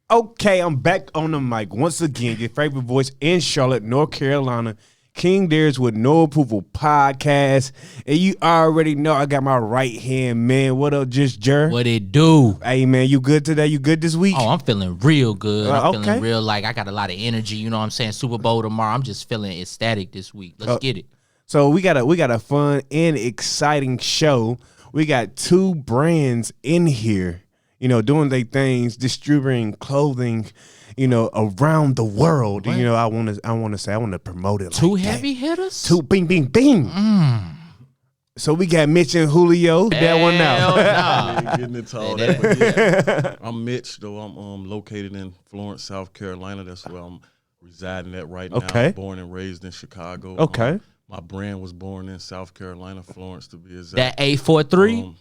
Okay, I'm back on the mic once again. Your favorite voice in Charlotte, North Carolina. King Dares with No Approval Podcast. And you already know I got my right hand man. What up, Just Jer? What it do? Hey, man, you good today? You good this week? Oh, I'm feeling real good. I'm okay. feeling real like I got a lot of energy. You know what I'm saying? Super Bowl tomorrow. I'm just feeling ecstatic this week. Let's get it. So we got a fun and exciting show. We got two brands in here, you know, doing their things, distributing clothing, you know, around the world. What? You know, I want to promote it. Two like heavy hitters? Two bing, bing, bing. So we got Mitch and Julio. That one now. Nah. Getting into all that, but yeah. I'm Mitch, though. I'm located in Florence, South Carolina. That's where I'm residing at right now. Okay. Born and raised in Chicago. Okay. My brand was born in South Carolina, Florence to be exact. That A43?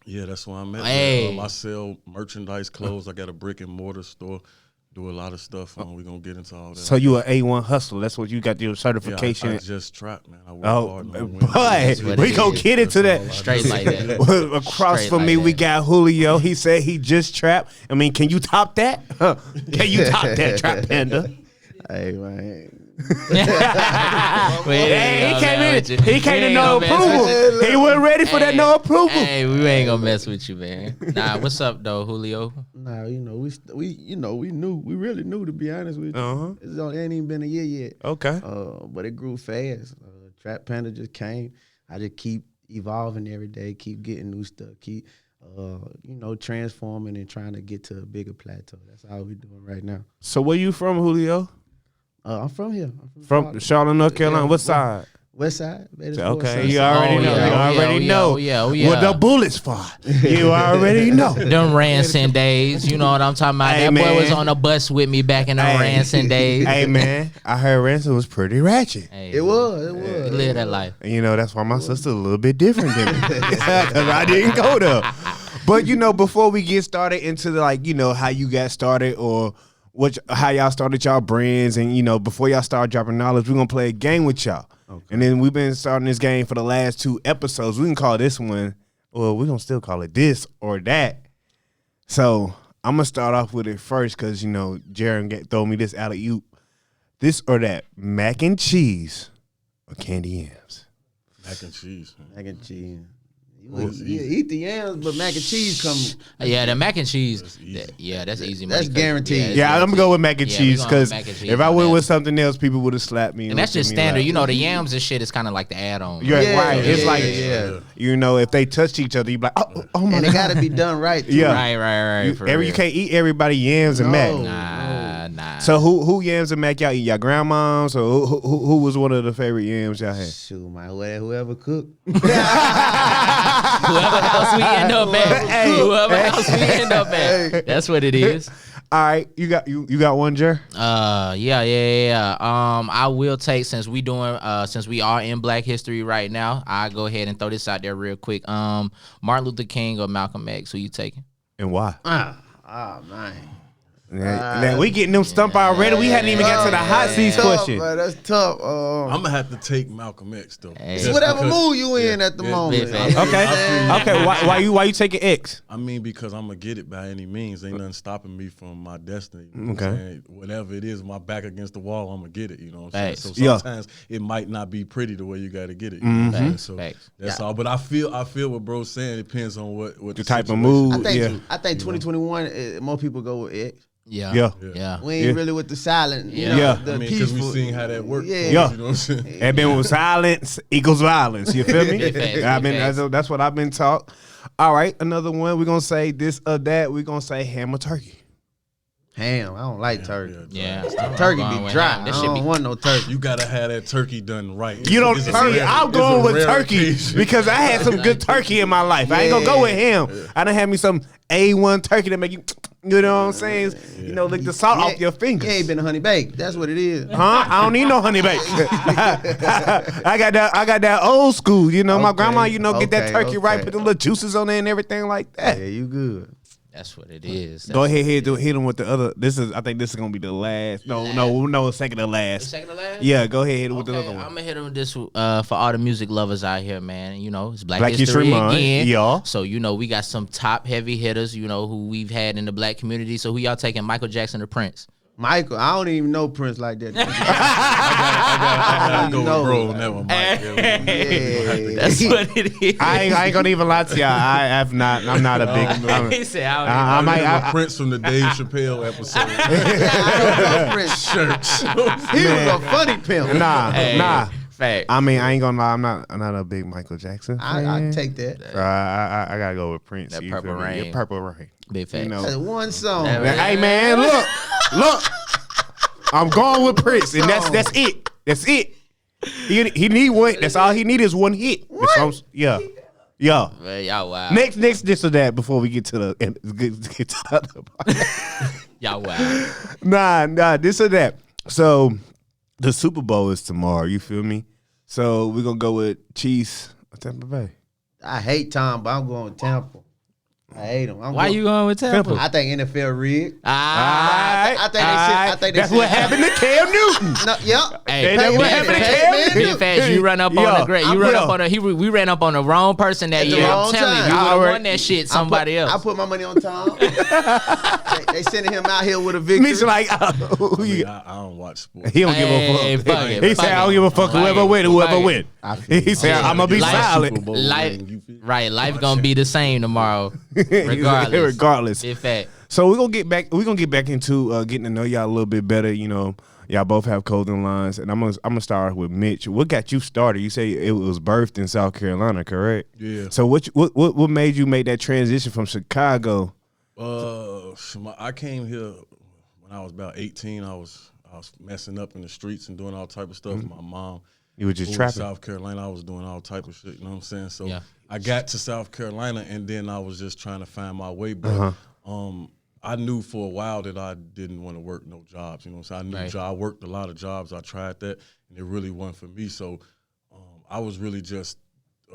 Yeah, that's where I'm at. Hey. I sell merchandise, clothes. I got a brick and mortar store. Do a lot of stuff. We're going to get into all that. So you an A1 hustler. That's what you got your certification. Yeah, I just trapped, man. I work hard. Boy, we going to get into that. Straight like that. Across Straight from like me, that. we got Julio. He said he just trapped. I mean, can you top that? Huh. Can you top that, Trap Panda? Hey, man. He came to no approval. He wasn't ready for that no approval. Hey, we ain't gonna mess with you, man. Nah, what's up though, Julio? Nah, we really knew, to be honest with you. It ain't even been a year yet. Okay. But it grew fast. Trap Panda just came. I just keep evolving every day, keep getting new stuff, keep transforming and trying to get to a bigger plateau. That's all we're doing right now. So where you from, Julio? I'm from here. From Charlotte, North Carolina. What side? West side. Okay, you already know. You already know. Yeah. What the bullets for? You already know. Them Ransom days. You know what I'm talking about? Hey, that boy man. was on a bus with me back in the Ransom days. Hey, man, I heard Ransom was pretty ratchet. Hey, It was. he lived that life. You know, that's why my sister's a little bit different than me. Because I didn't go there. But, you know, before we get started into, how you got started or how y'all started y'all brands and, you know, before y'all start dropping knowledge, we're going to play a game with y'all. Okay. And then we've been starting this game for the last 2 episodes. We can call this one, well, we're going to still call it this or that. So I'm going to start off with it first because, you know, Jaron throw me this alley-oop. This or that, mac and cheese or candy yams? Mac and cheese. Mac and cheese. You eat the yams, but mac and cheese come. Yeah, the mac and cheese. That's easy. That's easy. That's money. guaranteed. Yeah, I'm going to go with mac and cheese because if I went with with something else, people would have slapped me. and that's just standard. You know, the yams and shit is kind of like the add-on. You're Yeah, right. It's yeah, like, yeah. you know, if they touched each other, you'd be like, oh my And God. it got to be done right. Too. Yeah. Right. For real. You can't eat everybody yams and mac. Nah. So who yams and mac y'all eat? Y'all grandmoms or who was one of the favorite yams y'all had? Shoot, man, whoever cooked. Whoever else we end up at. Whoever else we end up at. That's what it is. All right, you got one, Jer? Yeah. I will take since we are in Black History right now. I go ahead and throw this out there real quick. Martin Luther King or Malcolm X? Who you taking? And why? Man. Now we getting them stumped already. We hadn't even got to the hot seats question. Man, that's tough. I'm going to have to take Malcolm X, though. It's whatever mood you in at the moment. Okay. Why you taking X? I mean, because I'm going to get it by any means. Ain't nothing stopping me from my destiny. You know Okay. what I'm saying? Whatever it is, my back against the wall, I'm going to get it. You know what I'm saying? Facts. So sometimes it might not be pretty the way you got to get it. You know what I'm saying? So that's all. But I feel what bro's saying. It depends on what The type of situation mood. I think 2021, more people go with X. Yeah. We ain't really with the silent. Yeah. The because we peaceful. seen how that worked. Yeah. You know what I'm saying? And then with silence equals violence. You feel me? Facts. That's what I've been taught. All right, another one. We're gonna say this or that. We're gonna say ham or turkey. Ham. I don't like turkey. Yeah. Turkey be dry. I don't want no turkey. You gotta have that turkey done right. You don't. It's a Turkey. rare- I'm it's going a with rare turkey occasion. because I had some good turkey in my life. I ain't gonna go with ham. I done had me some A1 turkey that make you. You know what I'm saying? You know, lick the salt off your fingers. You ain't been a honey baked. That's what it is. Huh? I don't need no honey bake. I got that old school. You know, my grandma. You know, get that turkey right, put the little juices on there and everything like that. Yeah, you good. That's what it is. Go ahead, hit him with the other. I think this is gonna be the last. No, second to last. Second to last. Yeah, go ahead, hit him with the other one. I'm gonna hit him with this for all the music lovers out here, man. You know, it's Black Black History Month, again. yeah. So you know, we got some top heavy hitters. You know, who we've had in the black community. So who y'all taking? Michael Jackson or Prince? Michael, I don't even know Prince like that. I gotta go with bro on that one, Mike. Yeah. That's what it is. I ain't gonna even lie to y'all. I'm not a big. He said, I might Prince from the Dave Chappelle episode. I don't know Prince. Church. He was a funny pimp. Nah. Fact. I mean, I ain't gonna lie. I'm not a big Michael Jackson fan. I take that. I gotta go with Prince. That you Purple feel me? Rain. Yeah, Purple Rain. Big facts. You know. That's one song. Hey man, look. I'm going with Prince, and that's it. That's it. He need one. That's all he need is one hit. Yeah. Man, y'all wild. Next, this or that before we get to the other part. Y'all wild. Nah, this or that. So the Super Bowl is tomorrow. You feel me? So we're gonna go with Chiefs or Tampa Bay. I hate Tom, but I'm going with Tampa. I hate him. Why you going with Tampa? I think NFL rigged. I think that's what happened to Cam Newton. No, yep. Hey, that's what happened to Cam Newton. Big fast, you run up on the great. You run up on we ran up on the wrong person that year. I'm telling you, you would have won that shit. Somebody else. I put my money on Tom. they sending him out here with a victory. Me's like, I don't watch sports. he don't give a fuck. He said, I don't give a fuck. Whoever win. He said, I'm gonna be silent. Life gonna be the same tomorrow, regardless. Big fact. So we're gonna get back into getting to know y'all a little bit better. You know, y'all both have clothing lines, and I'm gonna start with Mitch. What got you started? You say it was birthed in South Carolina, correct? Yeah. So what made you make that transition from Chicago? I came here when I was about 18. I was messing up in the streets and doing all type of stuff. My mom. You were just trapping. South Carolina, I was doing all type of shit. You know what I'm saying? So yeah. I got to South Carolina, and then I was just trying to find my way. But I knew for a while that I didn't want to work no jobs. You know what I'm saying? I worked a lot of jobs. I tried that, and it really wasn't for me. So I was really just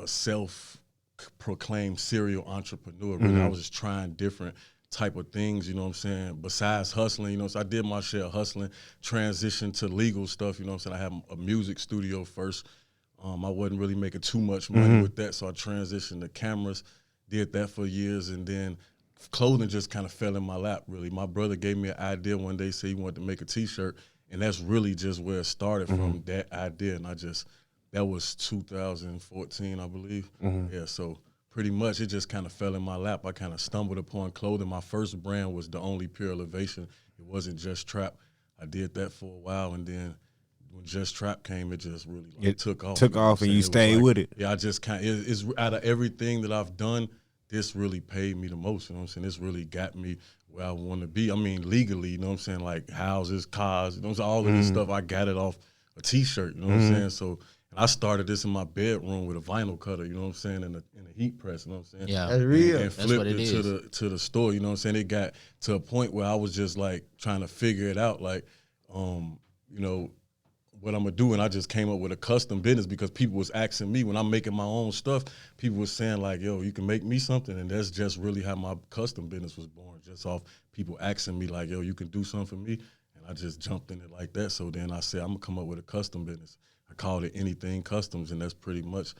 a self-proclaimed serial entrepreneur. Really, I was just trying different type of things, you know what I'm saying, besides hustling, you know, so I did my share of hustling, transitioned to legal stuff, you know what I'm saying. I had a music studio first. I wasn't really making too much money with that, so I transitioned to cameras, did that for years, and then clothing just kind of fell in my lap, really. My brother gave me an idea one day, said he wanted to make a T-shirt, and that's really just where it started from, that idea, and that was 2014, I believe. Yeah, so pretty much, it just kind of fell in my lap. I kind of stumbled upon clothing. My first brand was The Only Pure Elevation. It wasn't Just Trap. I did that for a while, and then when Just Trap came, it just really took off. Took off, and you stayed with it. Yeah, I just it's out of everything that I've done, this really paid me the most. You know what I'm saying? This really got me where I want to be. I mean, legally, you know what I'm saying? Like houses, cars, you know what I'm saying? All of this stuff, I got it off a T-shirt. You know what I'm saying? So. And I started this in my bedroom with a vinyl cutter, you know what I'm saying, in a heat press, you know what I'm saying? Yeah. That's real. And flipped it to the store, you know what I'm saying? It got to a point where I was just like trying to figure it out, like, you know, what I'm gonna do, and I just came up with a custom business because people was asking me when I'm making my own stuff, people was saying like, yo, you can make me something, and that's just really how my custom business was born, just off people asking me like, yo, you can do something for me, and I just jumped in it like that. So then I said, I'm gonna come up with a custom business. I called it Anything Customs, and that's pretty much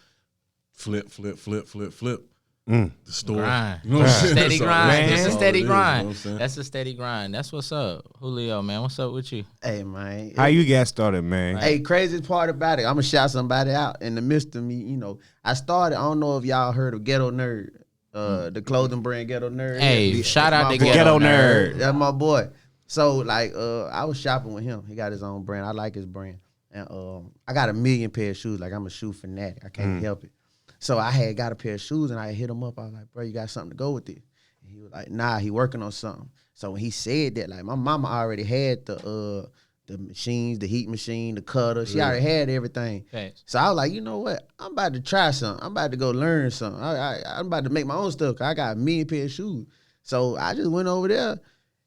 flip. The store. Grind. You know what I'm saying? Steady grind. It's a steady grind. You know what I'm saying? That's a steady grind. That's what's up. Julio, man, what's up with you? Hey, man. How you got started, man? Hey, crazy part about it, I'm going to shout somebody out in the midst of me, you know. I started, I don't know if y'all heard of Ghetto Nerd, the clothing brand Ghetto Nerd. Hey, shout out to Ghetto Nerd. That's my boy. So, like, I was shopping with him. He got his own brand. I like his brand. And I got a million pair of shoes. Like, I'm a shoe fanatic. I can't help it. So I had got a pair of shoes, and I hit him up. I was like, bro, you got something to go with this? And he was like, nah, he working on something. So when he said that, like, my mama already had the machines, the heat machine, the cutter. She already had everything. Thanks. So I was like, you know what? I'm about to try something. I'm about to go learn something. I'm about to make my own stuff, because I got a million pair of shoes. So I just went over there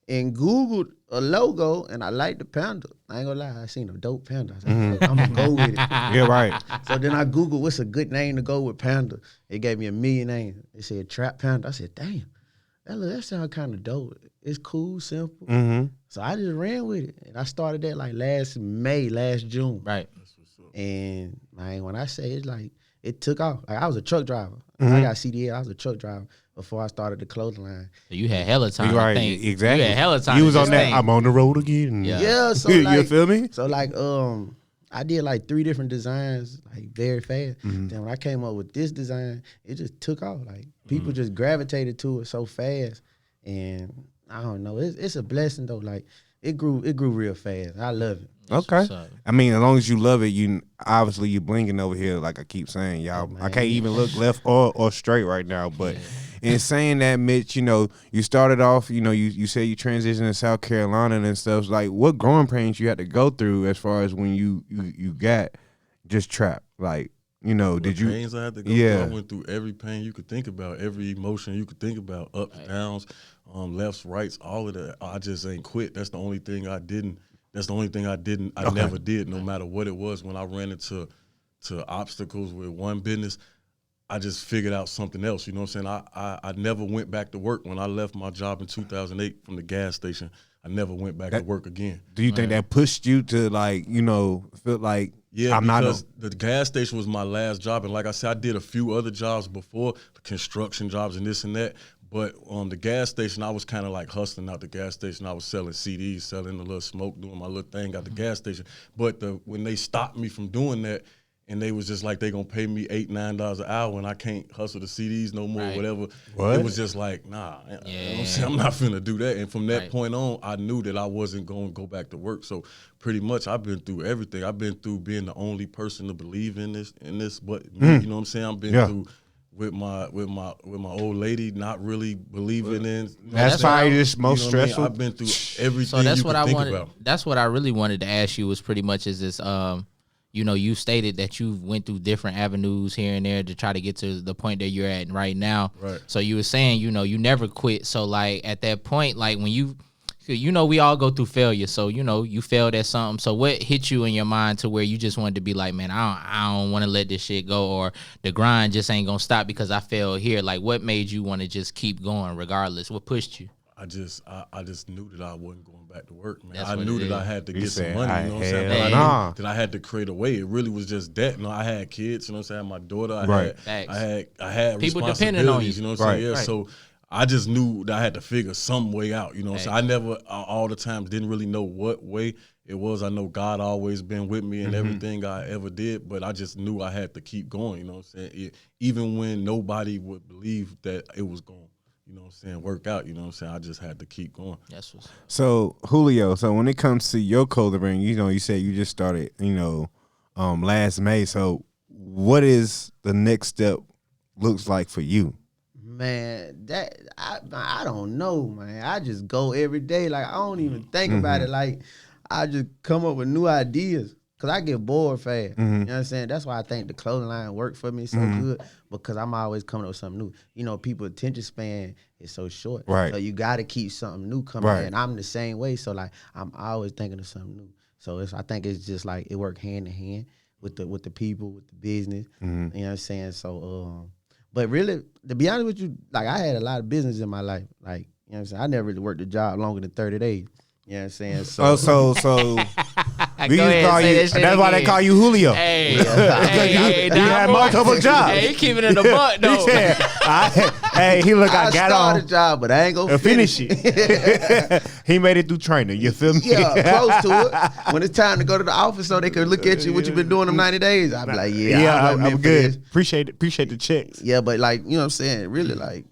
and Googled a logo, and I liked the panda. I ain't gonna lie, I seen a dope panda. I was like, I'm gonna go with it. Yeah, right. So then I Googled what's a good name to go with panda. It gave me a million names. It said Trap Panda. I said, damn. that sound kind of dope. It's cool, simple. Mm-hmm. So I just ran with it. And I started that like last June. Right. And man, when I say it's like, it took off. Like I was a truck driver. Mm-hmm. I got CDL. I was a truck driver before I started the clothing line. So you had hella time. Right, I think. exactly. You had hella time. You to was on just that. think. I'm on the road again. Yeah. Yeah, so you like, feel me? So like, I did like 3 different designs, like very fast. Mm-hmm. Then when I came up with this design, it just took off. Like people just gravitated to it so fast, and I don't know. It's a blessing though. Like it grew real fast. I love it. Okay. what's up. I mean, as long as you love it, you obviously you blinking over here. Like I keep saying, y'all. I can't even look left or straight right now. But in saying that, Mitch, you know, you started off. You know, you said you transitioned to South Carolina and stuff. Like, what growing pains you had to go through as far as when you got just trapped? Like, you know, What did you? pains I had to go Yeah. through? I went through every pain you could think about, every emotion you could think about, ups, downs, lefts, rights, all of that. I just ain't quit. That's the only thing I didn't. That's the only thing I didn't. I never did, no matter what it was. When I ran into obstacles with one business, I just figured out something else. You know what I'm saying? I never went back to work. When I left my job in 2008 from the gas station, I never went back to work again. Do you think that pushed you to like, you know, feel like Yeah, I'm not because the gas station was my last job, and like I said, I did a few other jobs before, construction jobs and this and that. But the gas station, I was kind of like hustling out the gas station. I was selling CDs, selling a little smoke, doing my little thing at the gas station. But when they stopped me from doing that, and they was just like, they gonna pay me $8, $9 an hour, and I can't hustle the CDs no more, whatever. What? It was just like, nah, you know what I'm saying? I'm not finna do that. And from that point on, I knew that I wasn't gonna go back to work. So pretty much, I've been through everything. I've been through being the only person to believe in this, but me, you know what I'm saying? I've been through with my old lady not really believing in. that's probably just most You know what I mean? stressful. I've been through everything. So that's you what could I think wanted. about. That's what I really wanted to ask you was pretty much is this. You know, you stated that you went through different avenues here and there to try to get to the point that you're at right now. Right. So you were saying, you know, you never quit. So like at that point, like when you know, we all go through failure. So, you know, you failed at something. So what hit you in your mind to where you just wanted to be like, man, I don't want to let this shit go, or the grind just ain't going to stop because I failed here. Like what made you want to just keep going regardless? What pushed you? I just knew that I wasn't going back to work, man. That's I what knew it that is. I had to You get some said, money, you know what I'm saying? hell But I nah. knew that I had to create a way. It really was just that. You know, I had kids, you know what I'm saying? I had my daughter. Right. I had People depending on you. responsibilities, you know what I'm saying? Yeah, Right. so I just knew that I had to figure some way out, you know what I'm saying? I never, all the times, didn't really know what way it was. I know God always been with me in everything I ever did, but I just knew I had to keep going, you know what I'm saying? Even when nobody would believe that it was going, you know what I'm saying, work out, you know what I'm saying? I just had to keep going. That's what's So Julio, so when it comes to your clothing brand, you know, you said you just started, you know, last May. So what is the next step looks like for you? Man, that I don't know, man. I just go every day. Like I don't even think about it. Like I just come up with new ideas. Cause I get bored fast. You know what I'm saying? That's why I think the clothing line worked for me so good, because I'm always coming up with something new. You know, people's attention span is so short. Right. So you gotta keep something new coming Right. in. I'm the same way. So like I'm always thinking of something new. So I think it's just like it worked hand in hand with the people, with the business. You know what I'm saying? So but really, to be honest with you, like I had a lot of business in my life. Like, you know what I'm saying? I never really worked a job longer than 30 days. You know what I'm saying? So, So Go we ahead, just call say you. that shit That's why they again. call you Julio. Hey, You had multiple jobs. Hey, he keeping it in the butt though. He said, "Hey, he look, I got started on a job, but I ain't gonna finish it." He made it through training. You feel me? Yeah, close to it. When it's time to go to the office so they can look at you, what you been doing them 90 days, I'll be like, I'm good. Appreciate the checks. Yeah, but like, you know what I'm saying? Really, like,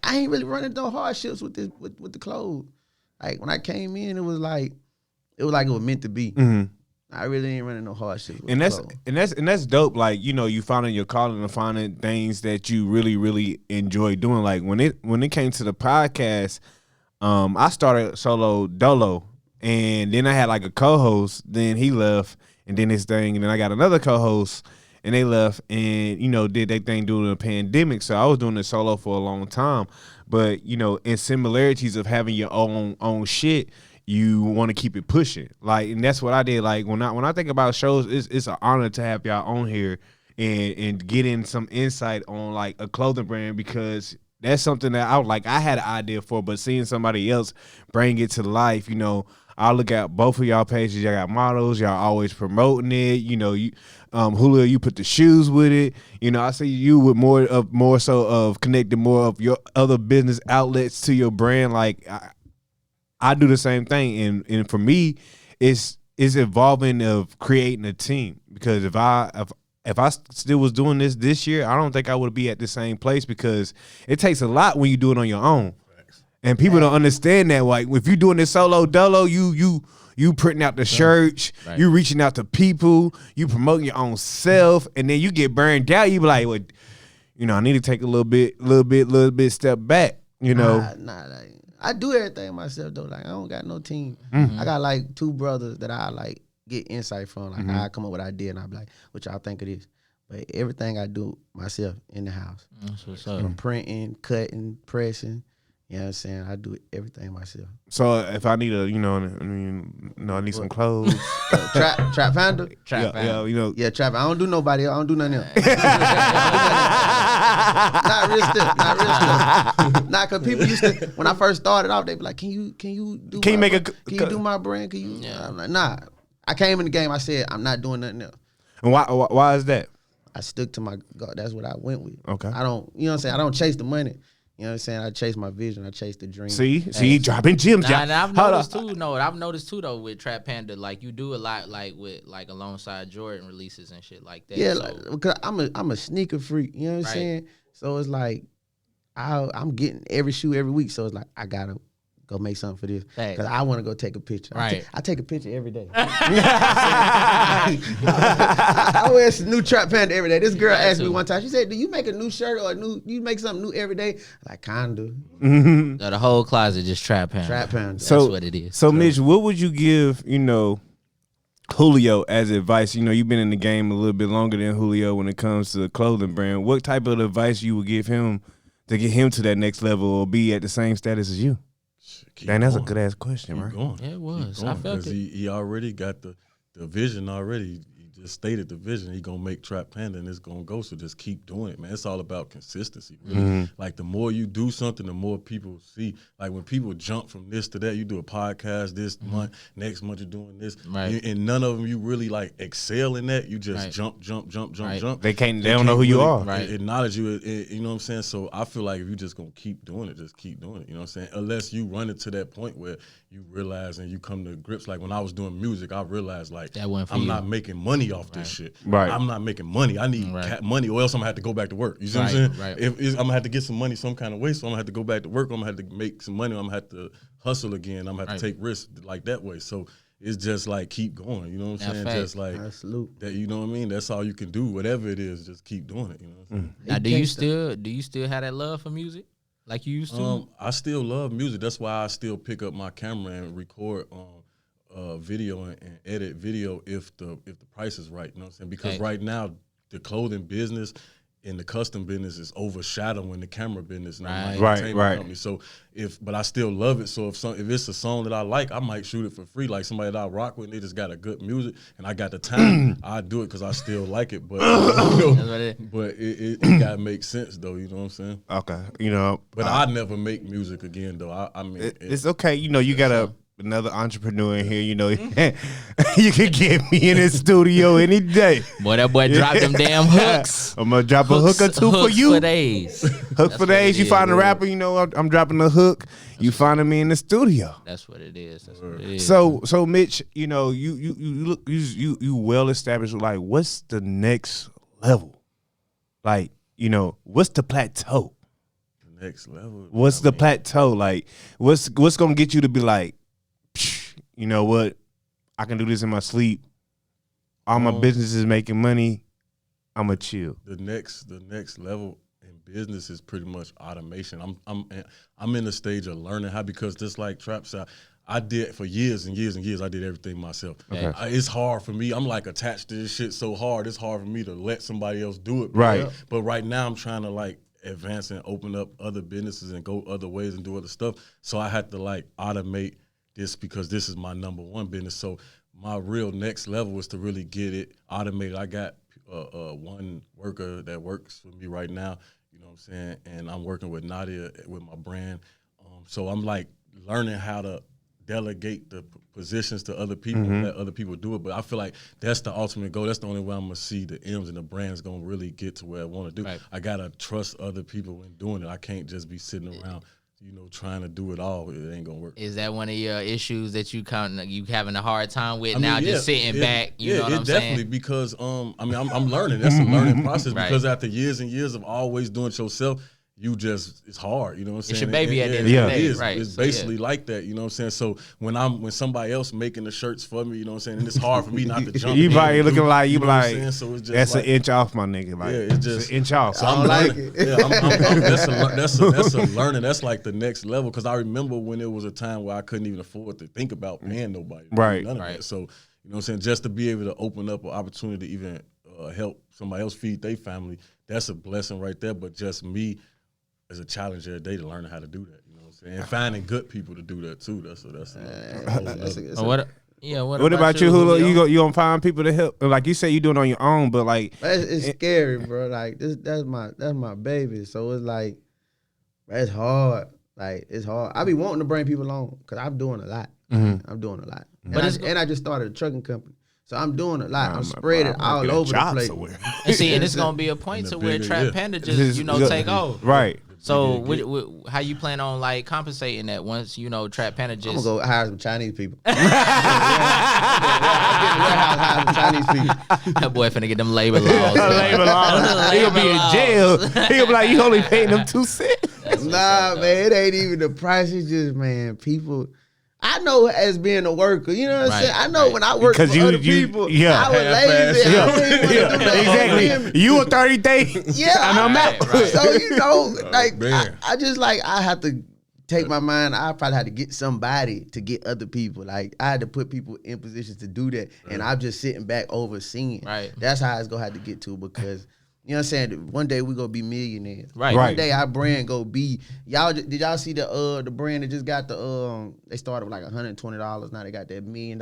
I ain't really running no hardships with this with the clothes. Like when I came in, it was like it was meant to be. I really ain't running no hardships with And the clothes. that's dope. Like, you know, you finding your calling and finding things that you really, really enjoy doing. Like when it came to the podcast, I started solo dolo, and then I had like a co-host. Then he left, and then his thing, and then I got another co-host, and they left, and you know did their thing during the pandemic. So I was doing it solo for a long time. But you know, in similarities of having your own shit, you want to keep it pushing. Like, and that's what I did. Like when I think about shows, it's an honor to have y'all on here and get in some insight on like a clothing brand, because that's something that I had an idea for, but seeing somebody else bring it to life, I look at both of y'all pages. Y'all got models. Y'all always promoting it. Julio, you put the shoes with it. I see you with more so of connecting more of your other business outlets to your brand. Like I do the same thing, and for me, it's evolving of creating a team, because if I still was doing this year, I don't think I would be at the same place, because it takes a lot when you do it on your own. And people don't understand that. Like, if you're doing this solo dolo, you printing out the shirts, you reaching out to people, you promoting your own self, and then you get burned out. You be like, well, I need to take a little bit step back. I do everything myself though. Like, I don't got no team. I got like 2 brothers that I like get insight from. Like, I come up with an idea and I be like, what y'all think of this? But everything I do myself in the house. That's what's up. From printing, cutting, pressing. You know what I'm saying? I do everything myself. So if I need I need some clothes. Trap Panda? Trap Panda. Yeah, Trap. I don't do nobody else. I don't do nothing else. Not real stuff. Nah, cause people used to, when I first started out, they be like, can you do my brand? Can you? I'm like, nah. I came in the game, I said, I'm not doing nothing else. And why is that? I stuck to my God. That's what I went with. Okay. I don't, you know what I'm saying? I don't chase the money. You know what I'm saying? I chase my vision. I chase the dream. See, dropping gems. And I've noticed too. No, I've noticed too though with Trap Panda, like you do a lot, like with like alongside Jordan releases and shit like that. Yeah, so. like, because I'm a sneaker freak. You know what I'm saying? So it's like I'm getting every shoe every week. So it's like I gotta go make something for this, because I want to go take a picture. Right. I take a picture every day. I wear some new Trap Panda every day. This girl asked me one time, she said, do you make a new shirt or you make something new every day? Like, kinda. So the whole closet just Trap Panda. Trap Panda. That's what it is. So Mitch, what would you give, Julio as advice? You've been in the game a little bit longer than Julio when it comes to the clothing brand. What type of advice you would give him to get him to that next level or be at the same status as you? Dang, that's a good ass question, right? Yeah, it was. I felt it. He already got the vision already. He just stated the vision. He gonna make Trap Panda and it's gonna go. So just keep doing it, man. It's all about consistency. Really. Like, the more you do something, the more people see. Like, when people jump from this to that, you do a podcast this month, next month you're doing this, and none of them you really like excel in that. You just jump. They don't know who you are. Acknowledge you. You know what I'm saying? So I feel like if you just gonna keep doing it, just keep doing it. You know what I'm saying? Unless you run it to that point where you realize and you come to grips. Like, when I was doing music, I realized like I'm not making money off this shit. Right. I'm not making money. I need money, or else I'm gonna have to go back to work. You see what I'm saying? Right. If I'm gonna have to get some money some kind of way, so I'm gonna have to go back to work. I'm gonna have to make some money. I'm gonna have to hustle again. I'm gonna have to take risks like that way. So it's just like keep going. You know what I'm saying? Just like that. You know what I mean? That's all you can do. Whatever it is, just keep doing it. You know what I'm saying? Now, do you still have that love for music like you used to? I still love music. That's why I still pick up my camera and record video and edit video if the price is right. You know what I'm saying? Because right now the clothing business and the custom business is overshadowing the camera business now. Right. Company. So but I still love it. So if it's a song that I like, I might shoot it for free. Like somebody that I rock with, and they just got a good music, and I got the time, I do it because I still like it. But but it gotta make sense though. You know what I'm saying? Okay. But I never make music again though. I mean, it's okay. You got another entrepreneur in here, you can get me in the studio any day. Boy, that boy dropped them damn hooks. I'm gonna drop a hook or two for you. For days. Hook for days. You find a rapper, I'm dropping a hook. You finding me in the studio. That's what it is. That's what it is. So Mitch, you well established. Like, what's the next level? Like, what's the plateau? The next level. What's the plateau? Like, what's gonna get you to be like, you know what? I can do this in my sleep. All my business is making money. I'ma chill. The next level in business is pretty much automation. I'm in the stage of learning how, because just like Trap Shop, I did for years and years and years. I did everything myself. Okay. It's hard for me. I'm like attached to this shit so hard. It's hard for me to let somebody else do it. Right. But right now I'm trying to like advance and open up other businesses and go other ways and do other stuff. So I had to like automate this because this is my number one business. So my real next level was to really get it automated. I got one worker that works for me right now. You know what I'm saying? And I'm working with Nadia with my brand. So I'm like learning how to delegate the positions to other people, let other people do it. But I feel like that's the ultimate goal. That's the only way I'm gonna see the M's and the brands gonna really get to where I want to do. Right. I gotta trust other people in doing it. I can't just be sitting around, trying to do it all. It ain't gonna work. Is that one of your issues that you having a hard time with I mean, just sitting back? You know what I'm definitely saying? Because I'm learning. That's a learning process because after years and years of always doing it yourself, it's hard, you know what I'm saying? It's your baby at the end of the day, it is. right? It's basically like that, you know what I'm saying? So when somebody else making the shirts for me, you know what I'm saying? And it's hard for me not to jump. You probably looking like you know what I'm saying? So it's just that's like, an inch off, my nigga. Like, it's just an inch off. So I I'm don't learning. like it. Yeah, that's a learning. That's like the next level because I remember when it was a time where I couldn't even afford to think about paying nobody. Right. None of that. So, you know what I'm saying? Just to be able to open up an opportunity to even help somebody else feed their family, that's a blessing right there. But just me as a challenge every day to learn how to do that, you know what I'm saying? And finding good people to do that too. What about you, Julio? You gonna find people to help? Like you say, you doing it on your own, but like it's scary, bro. Like that's my baby. So it's like it's hard. Like it's hard. I be wanting to bring people on because I'm doing a lot. I'm doing a lot, and I just started a trucking company. So I'm doing a lot. I'm spread it all over the place. And it's gonna be a point to where Trap Panda just take over. Right. So how you plan on like compensating that once Trap Panda just? I'm gonna go hire some Chinese people. I'm gonna hire some Chinese people. That boy finna get them labor laws. Labor laws. He gonna be in jail. He gonna be like, you only paying them 2 cents. Nah, man, it ain't even the price. It's just, man, people. I know as being a worker, you know what I'm saying? I know when I work for other people, I was lazy. Exactly. You a 30-day. Yeah, I'm out. So, I have to take my mind. I probably had to get somebody to get other people. Like, I had to put people in positions to do that. And I'm just sitting back overseeing. Right. That's how it's going to have to get to because... You know what I'm saying? One day we gonna be millionaires. Right. One day our brand go be did y'all see the brand that just got they started with like $120. Now they got that $1 million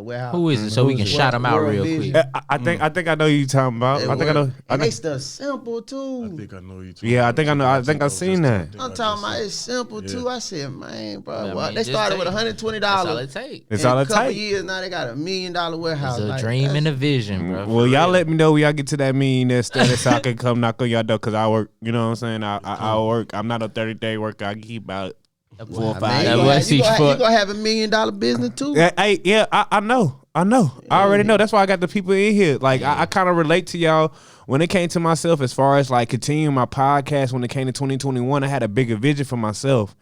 warehouse. Who is it? So we can shout them out real quick. I think I know who you talking about. I think I know. And they stuff simple too. I think I know you too. Yeah, I think I know. I think I've seen that. I'm talking about it's simple too. I said, man, bro, I mean, they started with $120. That's all it takes. It's all it takes. In a couple takes. years now they got $1 million warehouse. It's a dream and a vision, bro. Well, y'all let me know when y'all get to that millionaire status so I can come knock on y'all door because I work. You know what I'm saying? I work. I'm not a 30-day worker. I keep about 4 or 5. You gonna have $1 million business too? I know. I already know. That's why I got the people in here. Like I kind of relate to y'all when it came to myself as far as like continuing my podcast. When it came to 2021, I had a bigger vision for myself,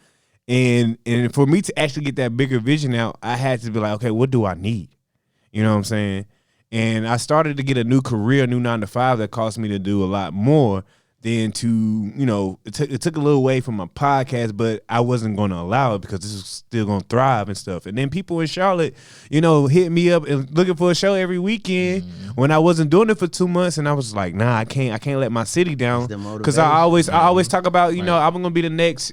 and for me to actually get that bigger vision out, I had to be like, okay, what do I need? You know what I'm saying? And I started to get a new career, a new 9-to-5 that cost me to do a lot more than to, it took a little away from my podcast, but I wasn't going to allow it because this is still going to thrive and stuff. And then people in Charlotte, hit me up and looking for a show every weekend when I wasn't doing it for 2 months. And I was like, nah, I can't let my city down. Because I always talk about, I'm going to be the next,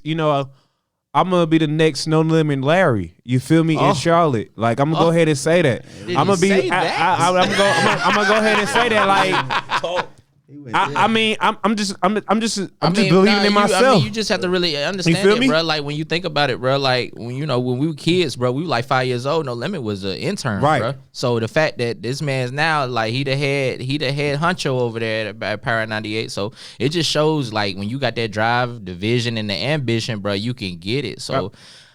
I'm gonna be the next No Limit Larry. You feel me? In Charlotte, like I'm gonna go ahead and say that. I'm gonna be. I'm gonna go ahead and say that. Like, I'm just believing in myself. You just have to really understand it, bro. Like when you think about it, bro. Like when we were kids, bro, we were like 5 years old. No Limit was an intern, right? Bro. So the fact that this man's now like he the head honcho over there at Power 98. So it just shows like when you got that drive, the vision, and the ambition, bro, you can get it. So,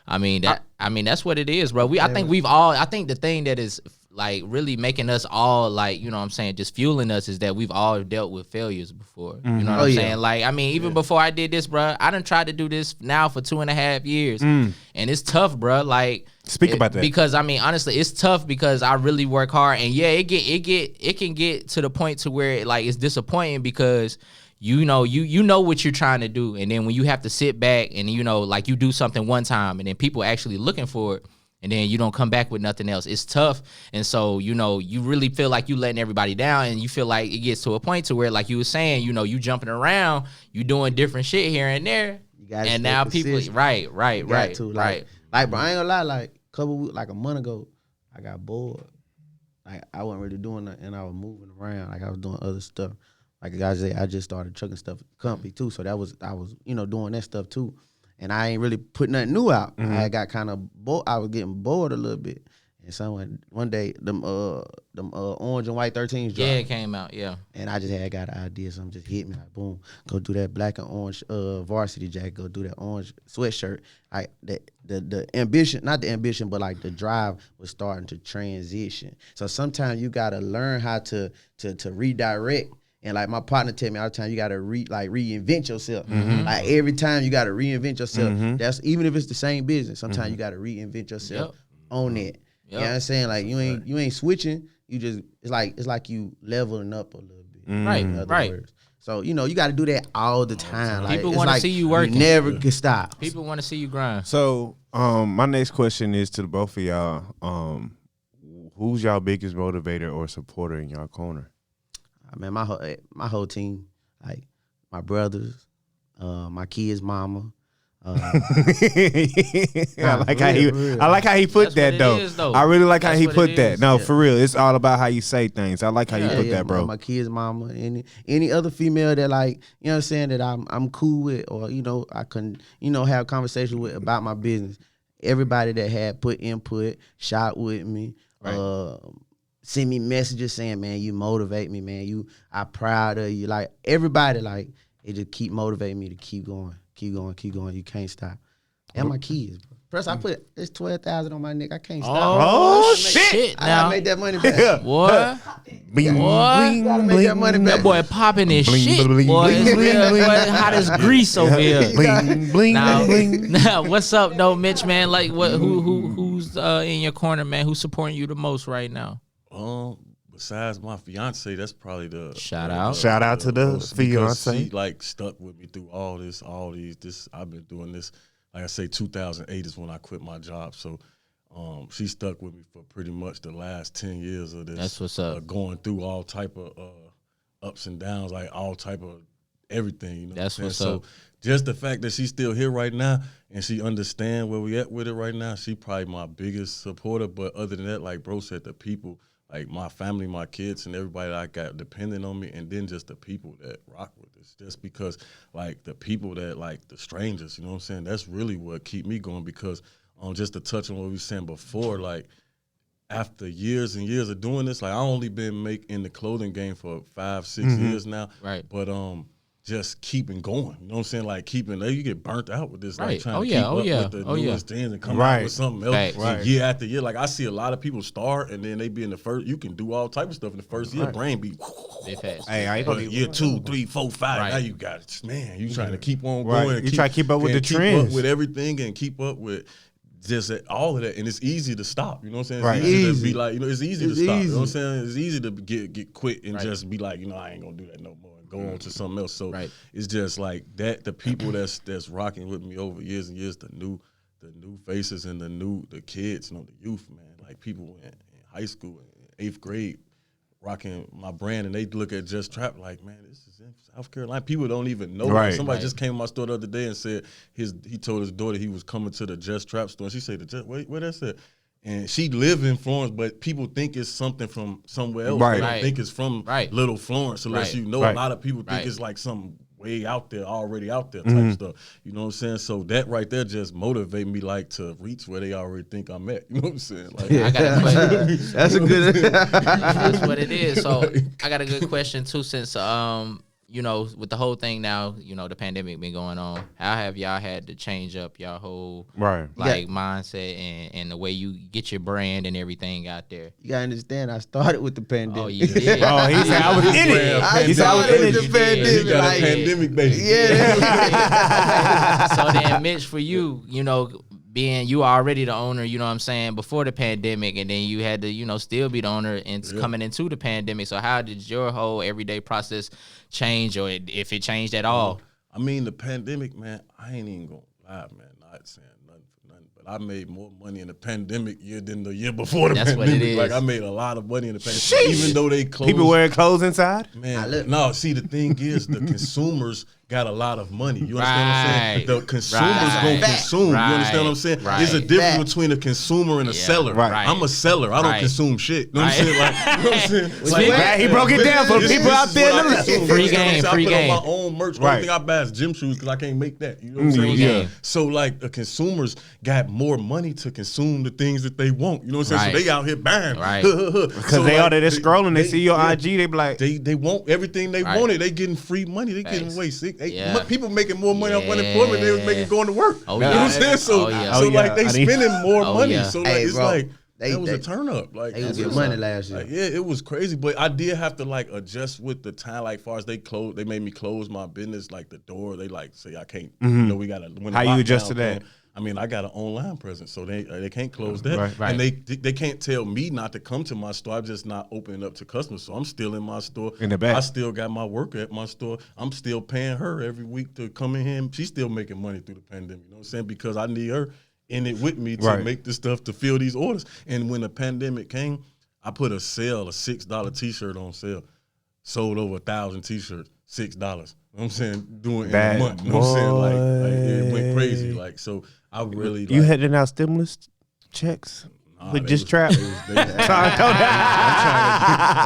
I mean that's what it is, bro. I think the thing that is like really making us all like, you know what I'm saying, just fueling us is that we've all dealt with failures before. You know what I'm saying? Like, I mean, even before I did this, bro, I done tried to do this now for 2.5 years. And it's tough, bro. Like, speak about that. Because I mean, honestly, it's tough because I really work hard, and yeah, it can get to the point to where like it's disappointing because you know what you're trying to do, and then when you have to sit back and like you do something one time and then people actually looking for it, and then you don't come back with nothing else. It's tough. And so, you really feel like you letting everybody down, and you feel like it gets to a point to where, like you were saying, you jumping around, you doing different shit here and there. And now people, right. Like, bro, I ain't gonna lie, like a month ago, I got bored. Like I wasn't really doing nothing, and I was moving around, like I was doing other stuff. like I said, I just started trucking stuff at the company too. So I was doing that stuff too. And I ain't really put nothing new out. I got kind of bored. I was getting bored a little bit. And so one day, them orange and white 13s dropped. Yeah, it came out, yeah. And I just got an idea. Something just hit me like, boom, go do that black and orange varsity jacket. Go do that orange sweatshirt. The ambition, not the ambition, but like the drive was starting to transition. So sometimes you got to learn how to redirect. And like my partner tell me all the time, you gotta reinvent yourself. Like every time you gotta reinvent yourself. That's even if it's the same business. Sometimes you gotta reinvent yourself on it. You know what I'm saying? Like you ain't switching. You just it's like you leveling up a little bit. Right. Words. So you got to do that all the time. Like, people want to see you working. You never can stop. People want to see you grind. So my next question is to the both of y'all. Who's y'all biggest motivator or supporter in y'all corner? Man, my whole team, like my brothers, my kids' mama. I like how he put that though. I really like how he put that. No, for real, it's all about how you say things. I like how you put that, bro. My kids' mama, any other female that like, you know what I'm saying, that I'm cool with, or I can have conversation with about my business. Everybody that had put input, shot with me, send me messages saying, man, you motivate me, man. I'm proud of you. Like everybody, like it just keep motivating me to keep going. You can't stop. And my kids, bro. Plus, I put it's $12,000 on my neck. I can't stop. Oh shit! I gotta make that money back. What? Bling, What? Gotta make that money back. That boy popping his Bling, shit, bling, boy. bling, It's bling, real, bling. boy. Hot as grease over here. Bling, bling, Now, bling. now, what's up, though, Mitch, man? Like, who's in your corner, man? Who's supporting you the most right now? Besides my fiance, that's probably the Shout out to the fiance. She like stuck with me through all these. I've been doing this. Like I say, 2008 is when I quit my job. So, she stuck with me for pretty much the last 10 years of this. That's what's up. Going through all type of ups and downs, like all type of everything. That's what's so up. just the fact that she's still here right now and she understand where we at with it right now, she probably my biggest supporter. But other than that, like bro said, the people, like my family, my kids, and everybody that I got depending on me, and then just the people that rock with us. Just because, like, the people that, like, the strangers, you know what I'm saying? That's really what keep me going because just to touch on what we were saying before, like, after years and years of doing this, like, I only been in the clothing game for 5-6 years now. Right. But just keeping going. You know what I'm saying? Like you get burnt out with this, like Right. trying to keep up with the newest things and come out with something else Right. year after year. Like I see a lot of people start and then they be in the first. You can do all type of stuff in the first year. Brain be. Hey, I But year 2, 3, 4, 5. Right. Now you got it, man. You trying to keep on going. Right. And You try to keep up with the keep trends. up with everything and keep up with. Just all of that, and it's easy to stop. You know what I'm saying? Right. It's easy to Easy. be like, it's easy to stop. You know what I'm saying? It's easy to get quit and just be like, I ain't gonna do that no more and go on to something else. So it's just like that. The people that's rocking with me over years and years, the new faces and the kids, the youth, man. Like people in high school, in 8th grade, rocking my brand, and they look at Just Trap like, man, this is in South Carolina. People don't even know. Right. Somebody just came to my store the other day and said he told his daughter he was coming to the Just Trap store. And she said, wait, where that's at? And she live in Florence, but people think it's something from somewhere else. Right. They don't think it's from Little Florence, unless you know. A lot of people think it's like something way out there, already out there type stuff. You know what I'm saying? So that right there just motivate me like to reach where they already think I'm at. You know what I'm saying? Like, I got a question. That's a good. That's what it is. So I got a good question too, since with the whole thing now, the pandemic been going on. How have y'all had to change up y'all whole mindset and the way you get your brand and everything out there? You gotta understand, I started with the pandemic. Oh, you did. Oh, he said I was in it. He said I was in it. the pandemic. he got Like, a pandemic baby. yeah. So then, Mitch, for you, being you already the owner, you know what I'm saying, before the pandemic, and then you had to, still be the owner and coming into the pandemic. So how did your whole everyday process change, or if it changed at all? I mean, the pandemic, man, I ain't even gonna lie, man, not saying nothing for nothing, but I made more money in the pandemic year than the year before the That's pandemic. what it is. Like, I made a lot of money in the pandemic, even though they closed. People wearing clothes inside. Man, no, see, the thing is, the consumers got a lot of money. You understand what I'm saying? The consumers Right. gonna consume. You understand what I'm saying? Right. There's a difference between a consumer and a seller. Right. I'm a seller. I don't consume shit. You know what I'm saying? Like, you know what I'm saying? Like, he broke it down for this people out is there. what I consume. Free You know what I'm game, saying? free I put game. on my own merch. The Right. only thing I buy is gym shoes because I can't make that. You know what I'm saying? Yeah. So like the consumers got more money to consume the things that they want. You know what I'm saying? Right. So they out here buying. Right. Because they all there scrolling, they see your IG, they be like, They want everything they wanted. They getting free money. They getting away sick. People making more money off unemployment than they was making going to work. Oh, You know what I'm saying? So, like they spending more money. yeah. So like Hey, it's bro, like they- that was they- a turn up. Like They was it getting money last year. like, yeah, it was crazy. But I did have to like adjust with the time. Like far as they made me close my business, like the door. They like say I can't. You know, we gotta. When How the you adjust to lockdown that? came, I mean, I got an online presence, so they can't close that, Right. and they can't tell me not to come to my store. I'm just not opening up to customers, so I'm still in my store. In the back. I still got my worker at my store. I'm still paying her every week to come in here. She's still making money through the pandemic. You know what I'm saying? Because I need her in it with me to make the stuff to fill these orders. And when the pandemic came, I put a $6 T-shirt on sale. Sold over 1,000 T-shirts, $6. You know what I'm saying? Doing in a month. You know what I'm saying? Like it went crazy. Like so, I really. you like, handing out stimulus checks with Just Trap? I'm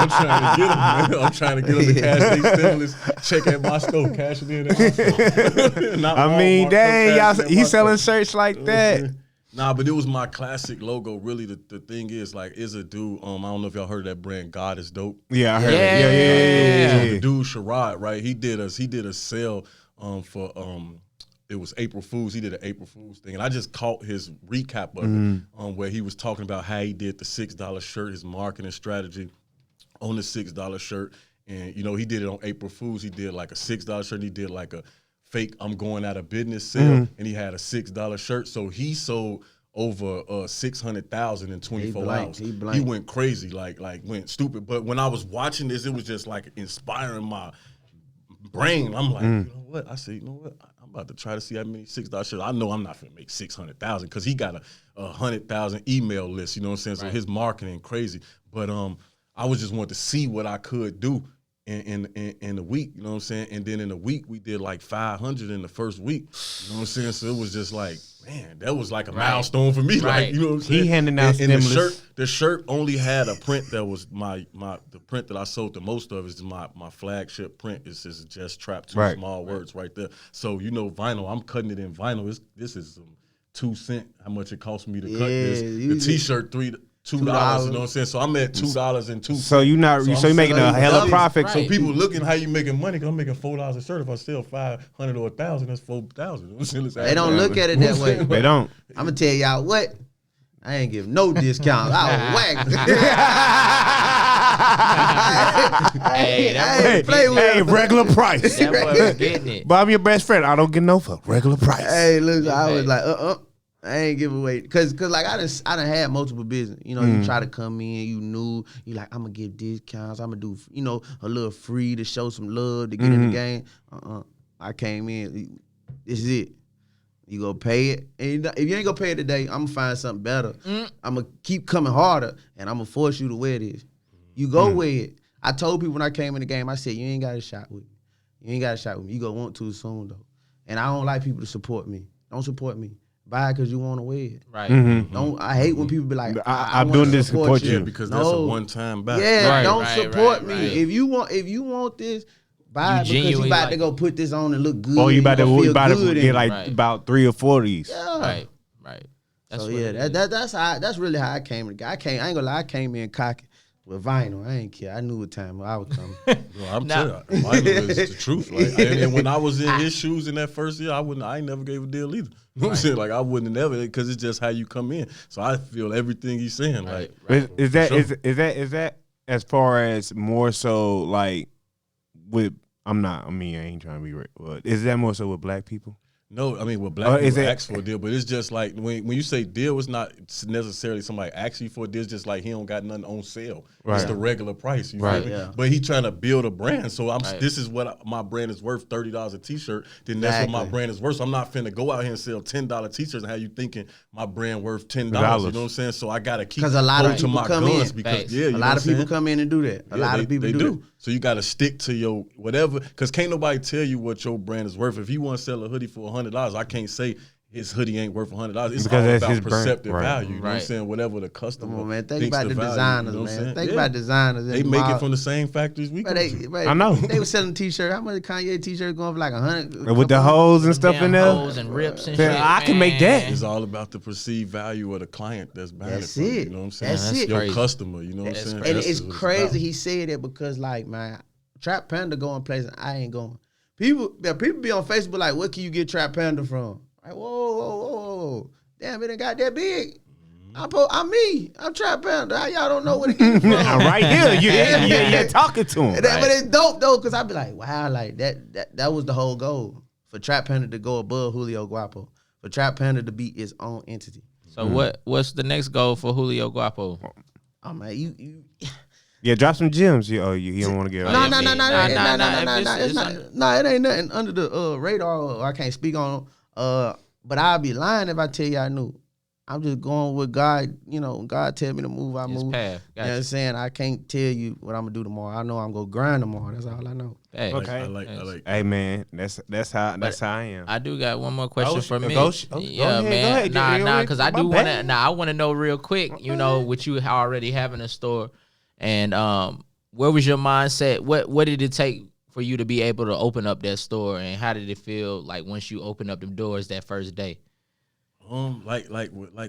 trying to get them, man. I'm trying to get them to cash their stimulus check at my store, cash it in at my store. I mean, dang, y'all, he selling shirts like that. Nah, but it was my classic logo. Really, the thing is, like, is a dude. I don't know if y'all heard of that brand. God is dope. Yeah, I heard it. Yeah. Yeah. The dude Sherrod, right? He did a sale for it was April Fools. He did an April Fools thing, and I just caught his recap of it, where he was talking about how he did the $6 shirt, his marketing strategy on the $6 shirt, and you know he did it on April Fools. He did like a $6 shirt. And he did like a fake I'm going out of business sale, and he had a $6 shirt. So he sold over 600,000 in 24 hours. He went crazy, like went stupid. But when I was watching this, it was just like inspiring my brain. I'm like, you know what? I said, you know what? I'm about to try to see how many $6 shirts. I know I'm not gonna make 600,000 because he got a 100,000 email list. You know what I'm saying? So his marketing crazy. But I was just wanting to see what I could do in a week. You know what I'm saying? And then in a week we did like 500 in the first week. You know what I'm saying? So it was just like, man, that was like a milestone for me. Like, you know what I'm saying? He handing out and stimulus. the shirt only had a print that was the print that I sold the most of is my flagship print. It's just Just Trap, two small words right there. So you know, vinyl, I'm cutting it in vinyl. This is 2 cents how much it cost me to cut this. The T-shirt $2. You know what I'm saying? So I'm at $2 and 2 cents. So you making a hella profit. So people looking how you making money because I'm making $4 a shirt. If I sell 500 or 1,000, that's 4,000. They don't look at it that way. They don't. I'm gonna tell y'all what. I ain't give no discount. I was whack. Hey, regular price. that boy was getting it. But I'm your best friend. I don't get no for regular price. Hey, look, I was like, I ain't give away, cause like I done had multiple business. You know, you try to come in, you knew, you like, I'm gonna give discounts, I'm gonna do, you know, a little free to show some love to get in the game. I came in, this is it. You gonna pay it, and if you ain't gonna pay it today, I'm gonna find something better. I'm gonna keep coming harder, and I'm gonna force you to wear this. You go wear it. I told people when I came in the game, I said, you ain't got a shot with me. You ain't got a shot with me. You gonna want to soon though. And I don't like people to support me. Don't support me. Buy it because you want to wear it. Right. Don't. I hate when people be like, I'm doing this to support you. Yeah, because that's a one-time buy. Yeah, don't support me. If you want this, buy it because you about to go put this on and look good. Or you about to get Right. about 3 or 4 of these. Yeah. Right. So yeah, that's really how I came. I ain't gonna lie, I came in cocky with vinyl. I ain't care. I knew what time I was coming. Bro, I'm telling you, vinyl is the truth. Like, and when I was in his shoes in that first year, I ain't never gave a deal either. You know what I'm saying? Like I wouldn't have never, because it's just how you come in. So I feel everything he's saying. Like, Is that as far as more so like with? I ain't trying to be right, but is that more so with black people? No, I mean, well, black is people it- ask for a deal, but it's just like when you say deal, it's not necessarily somebody asks you for a deal. It's just like he don't got nothing on sale. It's the regular price. You feel me? Yeah. But he trying to build a brand. So Right. this is what my brand is worth, $30 a t-shirt. Then that's what my Exactly. brand is worth. So I'm not finna go out here and sell $10 t-shirts and have you thinking my brand worth $10. You know what I'm saying? So I gotta keep 'Cause a lot of hold to people my come guns in. because Facts. you A know lot what of I'm people saying? come in and do that. A lot of people do that. So you got to stick to your whatever, because can't nobody tell you what your brand is worth. If you want to sell a hoodie for $100, I can't say his hoodie ain't worth $100. It's Because all that's about his brand. perceptive Right. value. You know what I'm Right. saying? Whatever the customer Come on, man. Think thinks about the value, designers, you know what I'm man. saying? Think Yeah. about designers. in They the make mall. it from the same factories we go But to. I know. They were selling t-shirts. How much Kanye t-shirt going for like 100? With the holes and stuff in Damn there. holes and rips and Yeah, shit. I can make that. man. It's all about the perceived value of the client that's buying it That's from you. it. You know what I'm saying? That's it. Your crazy. customer. You know what I'm saying? And That's it's what crazy about. he said that because, like, man, Trap Panda going places I ain't going. People be on Facebook like, what can you get Trap Panda from? Like, whoa. Damn, it ain't got that big. I'm me. I'm Trap Panda. How y'all don't know what it is from? Right here, you're talking to him. But it's dope though, cause I be like, wow, like that was the whole goal for Trap Panda to go above Julio Guapo, for Trap Panda to be its own entity. So what's the next goal for Julio Guapo? Oh man, you. Yeah, drop some gems. You don't want to get. No, yeah, no, no, man. no, Nah, no. if It's it's not. No, it ain't nothing under the radar. Or I can't speak on. But I'd be lying if I tell you I knew. I'm just going with God. You know, God tell me to move, I His move. path. You know what Gotcha. I'm saying? I can't tell you what I'm gonna do tomorrow. I know I'm gonna grind tomorrow. That's all I know. Hey, Okay. I like. Hey man, that's how I am. I do got one more question for me. Go Yeah, ahead, man. go ahead. Nah, because I My do bad. I want to know real quick. You know, with you already having a store, and where was your mindset? What did it take for you to be able to open up that store, and how did it feel like once you opened up them doors that first day? Like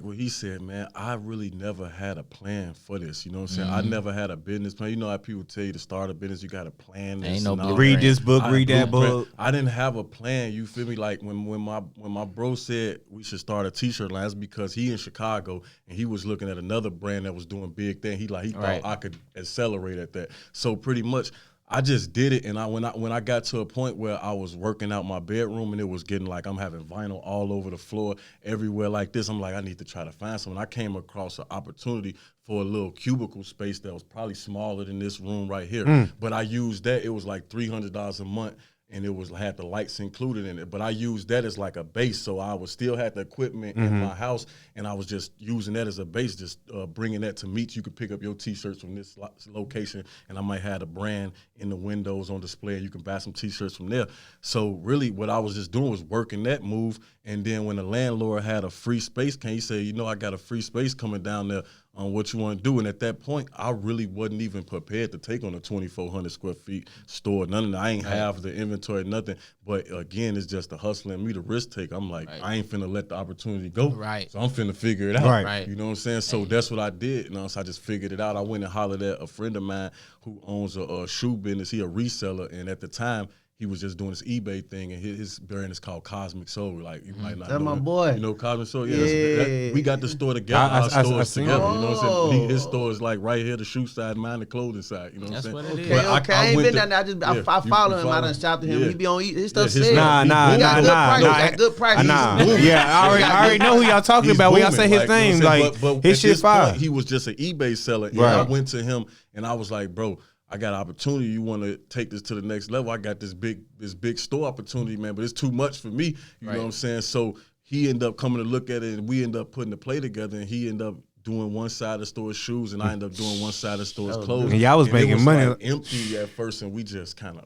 what he said, man, I really never had a plan for this. You know what I'm saying? I never had a business plan. You know how people tell you to start a business, you got to plan this. Ain't no and all blueprint. Read this book, I read that blueprint. book. I didn't have a plan. You feel me? Like when my bro said we should start a t-shirt line, that's because he in Chicago and he was looking at another brand that was doing big thing. He Right. thought I could accelerate at that. So pretty much I just did it, and when I got to a point where I was working out my bedroom and it was getting like I'm having vinyl all over the floor, everywhere like this, I'm like, I need to try to find something. I came across an opportunity for a little cubicle space that was probably smaller than this room right here. But I used that. It was like $300 a month. And it had the lights included in it, but I used that as like a base, so I would still have the equipment in my house, and I was just using that as a base, just bringing that to MITCH. You could pick up your T-shirts from this location, and I might have a brand in the windows on display, and you can buy some T-shirts from there. So really, what I was just doing was working that move, and then when the landlord had a free space, he say, you know, I got a free space coming down there. On what you want to do, and at that point, I really wasn't even prepared to take on a 2,400 square feet store. None of that. I ain't have the inventory, nothing. But again, it's just the hustle and me, the risk take. I'm like, I ain't finna let the opportunity go. Right. So I'm finna figure it out. Right. You know what I'm saying? So that's what I did. You know, so I just figured it out. I went and hollered at a friend of mine who owns a shoe business. He a reseller, and at the time, he was just doing this eBay thing, and his brand is called Cosmic Soul. Like, you might not That's know my it. boy. You know Cosmic Soul? Yeah. We got the store together, I our stores seen together. it. You know what I'm saying? His store is like right here, the shoe side, mine the clothing side. You know what I'm That's saying? what it is. But Okay, I ain't went been to- down there. I Yeah, follow you him. I done shopped to him. yeah. He be on his stuff. his sale. stuff- Nah, He got good prices. nah. Booming. Yeah, I already know who y'all talking He's about when y'all booming, say his you know what I'm name. saying? Like but his at shit this fire. point, he was just an eBay seller. And Right. I went to him and I was like, bro, I got an opportunity. You want to take this to the next level? I got this big store opportunity, man, but it's too much for me. You know what I'm saying? So he ended up coming to look at it, and we ended up putting the play together, and he ended up doing one side of the store's shoes, and I ended up doing one side of the store's clothes. And y'all was it making money. like empty at first, and we just kind of,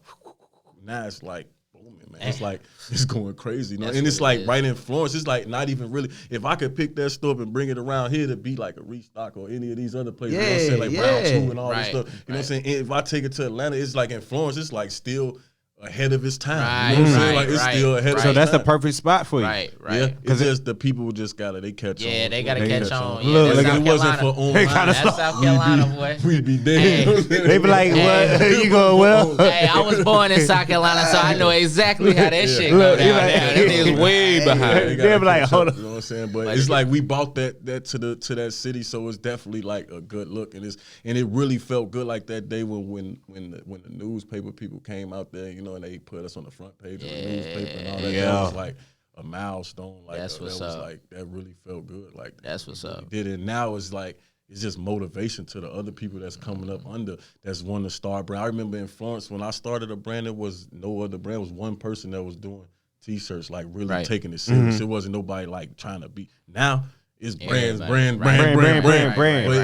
now it's like, booming, man. It's like, it's going crazy. You know? That's And it's what it like is. right in Florence. It's like not even really, if I could pick that store up and bring it around here to be like a Restock or any of these other places, you know what I'm saying? Like Brown 2 and all this Right, stuff. You know what I'm right. saying? And if I take it to Atlanta, it's like in Florence, it's like still ahead of its time. Right, you know what I'm saying? right, Like it's right, still ahead of right. So its that's the time. perfect spot for you. Right, right. Yeah, Cause it's just the people just they catch on. Yeah, they gotta They catch on. Look, Yeah, look, that's it South wasn't Carolina. for online. Kinda That's South Carolina, boy. We'd be dead. They be like, what? You going well? Hey, I was born in South Carolina, so I know exactly how that shit go Look, down he like- there. That nigga's way behind. They be like, hold on. You know what I'm saying? But it's like we bought that to that city, so it's definitely like a good look, and it really felt good like that day when the newspaper people came out there, you know, and they put us on the front page of the newspaper and all that. Yeah. That was like, a milestone. Like That's what's that was up. like that really felt good. Like That's what's up. Did it now? It's like it's just motivation to the other people that's coming up under that's want to start brand. I remember in Florence when I started a brand, there was no other brand. It was one person that was doing T-shirts, like really taking it serious. It wasn't nobody like trying to be. Now it's brand. But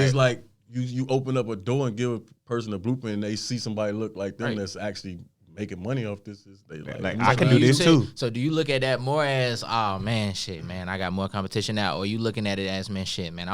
it's like you open up a door and give a person a blueprint, and they see somebody look like them that's actually making money off this. They like I can do this too. So do you look at that more as, oh man, shit, man, I got more competition now, or you looking at it as, man, shit, man,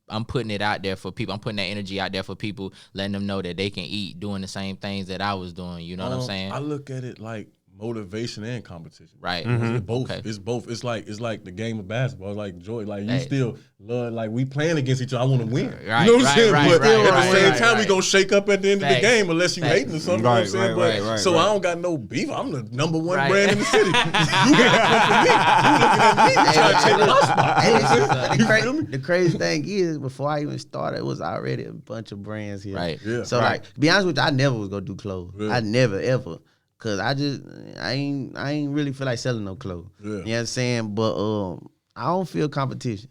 I'm putting it out there for people. I'm putting that energy out there for people, letting them know that they can eat doing the same things that I was doing. You know what I'm saying? I look at it like motivation and competition. Right. It's both. Okay. It's both. It's like the game of basketball. It's like joy. Like you still love, like we playing against each other. I want to win. Right. You know what I'm saying? But at the same time, we right. gonna shake up at the end of the game unless you hating or something. Right, you know what I'm saying? So I don't got no beef. I'm the number one brand in the city. You gotta come for me. You looking at me trying to take my spot. The crazy thing is, before I even started, it was already a bunch of brands here. Right. Yeah. So like, to be honest with you, I never was gonna do clothes. Yeah. I never ever. Cause I ain't really feel like selling no clothes. Yeah. You know what I'm saying? But I don't feel competition.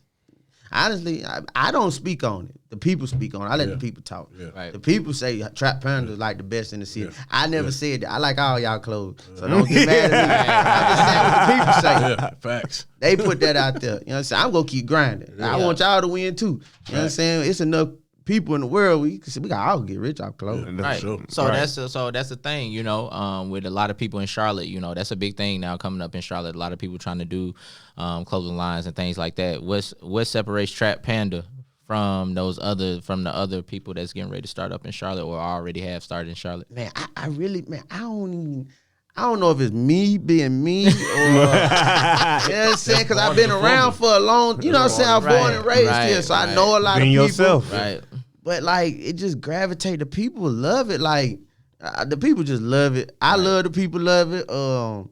Honestly, I don't speak on it. The people speak on it. I let the people talk. Yeah. Right. The people say Trap Panda is like the best in the city. Yeah. I never said that. I like all y'all clothes. So don't get mad at me. I'm just saying what the people say. Yeah, facts. They put that out there. You know what I'm saying? I'm gonna keep grinding. I want y'all to win too. You know what I'm saying? It's enough people in the world we got all get rich off clothes. Yeah, Right. sure. So that's the thing, you know, with a lot of people in Charlotte, you know, that's a big thing now coming up in Charlotte. A lot of people trying to do clothing lines and things like that. What separates Trap Panda from the other people that's getting ready to start up in Charlotte or already have started in Charlotte? Man, I don't know if it's me being me or, you know what I'm saying? Because I've been around for a long, you know what I'm saying? I'm born and raised here, so I know a lot of people. Yourself. Right. But like, it just gravitate. The people love it. Like, the people just love it. I love the people love it. You know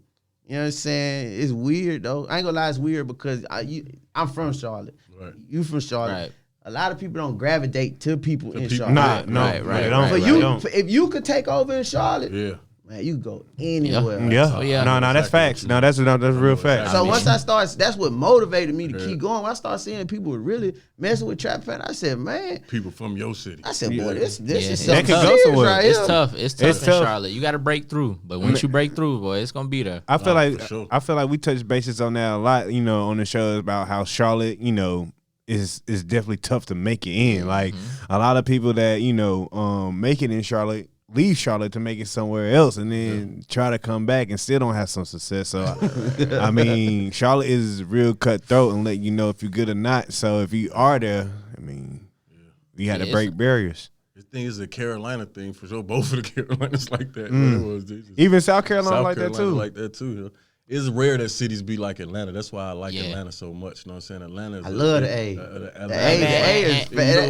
what I'm saying? It's weird though. I ain't gonna lie, it's weird because I'm from Charlotte. Right. You from Charlotte. Right. A lot of people don't gravitate to people in people. Charlotte. If you could take over in Charlotte, Yeah. man, you go anywhere. Yeah. Oh, yeah. No, that's facts. No, that's real facts. So once I started, that's what motivated me to keep going. When I started seeing people were really messing with Trap Panda, I said, man. People from your city. I said, boy, this is That something could go serious somewhere. right It's here. tough. It's tough in Charlotte. You got to break through, but once you break through, boy, it's gonna be there. I feel like for sure. I feel like we touched bases on that a lot, you know, on the shows about how Charlotte, you know, is definitely tough to make it in. Like a lot of people that, you know, make it in Charlotte leave Charlotte to make it somewhere else and then try to come back and still don't have some success. So I mean, Charlotte is real cutthroat and let you know if you're good or not. So if you are there, I mean, you had to break barriers. This thing is a Carolina thing for sure. Both of the Carolinas like that. Even South Carolina South like Carolina that too. like that too. Yeah. It's rare that cities be like Atlanta. That's why I like Atlanta so much. You know what I'm saying? Atlanta is I love the A.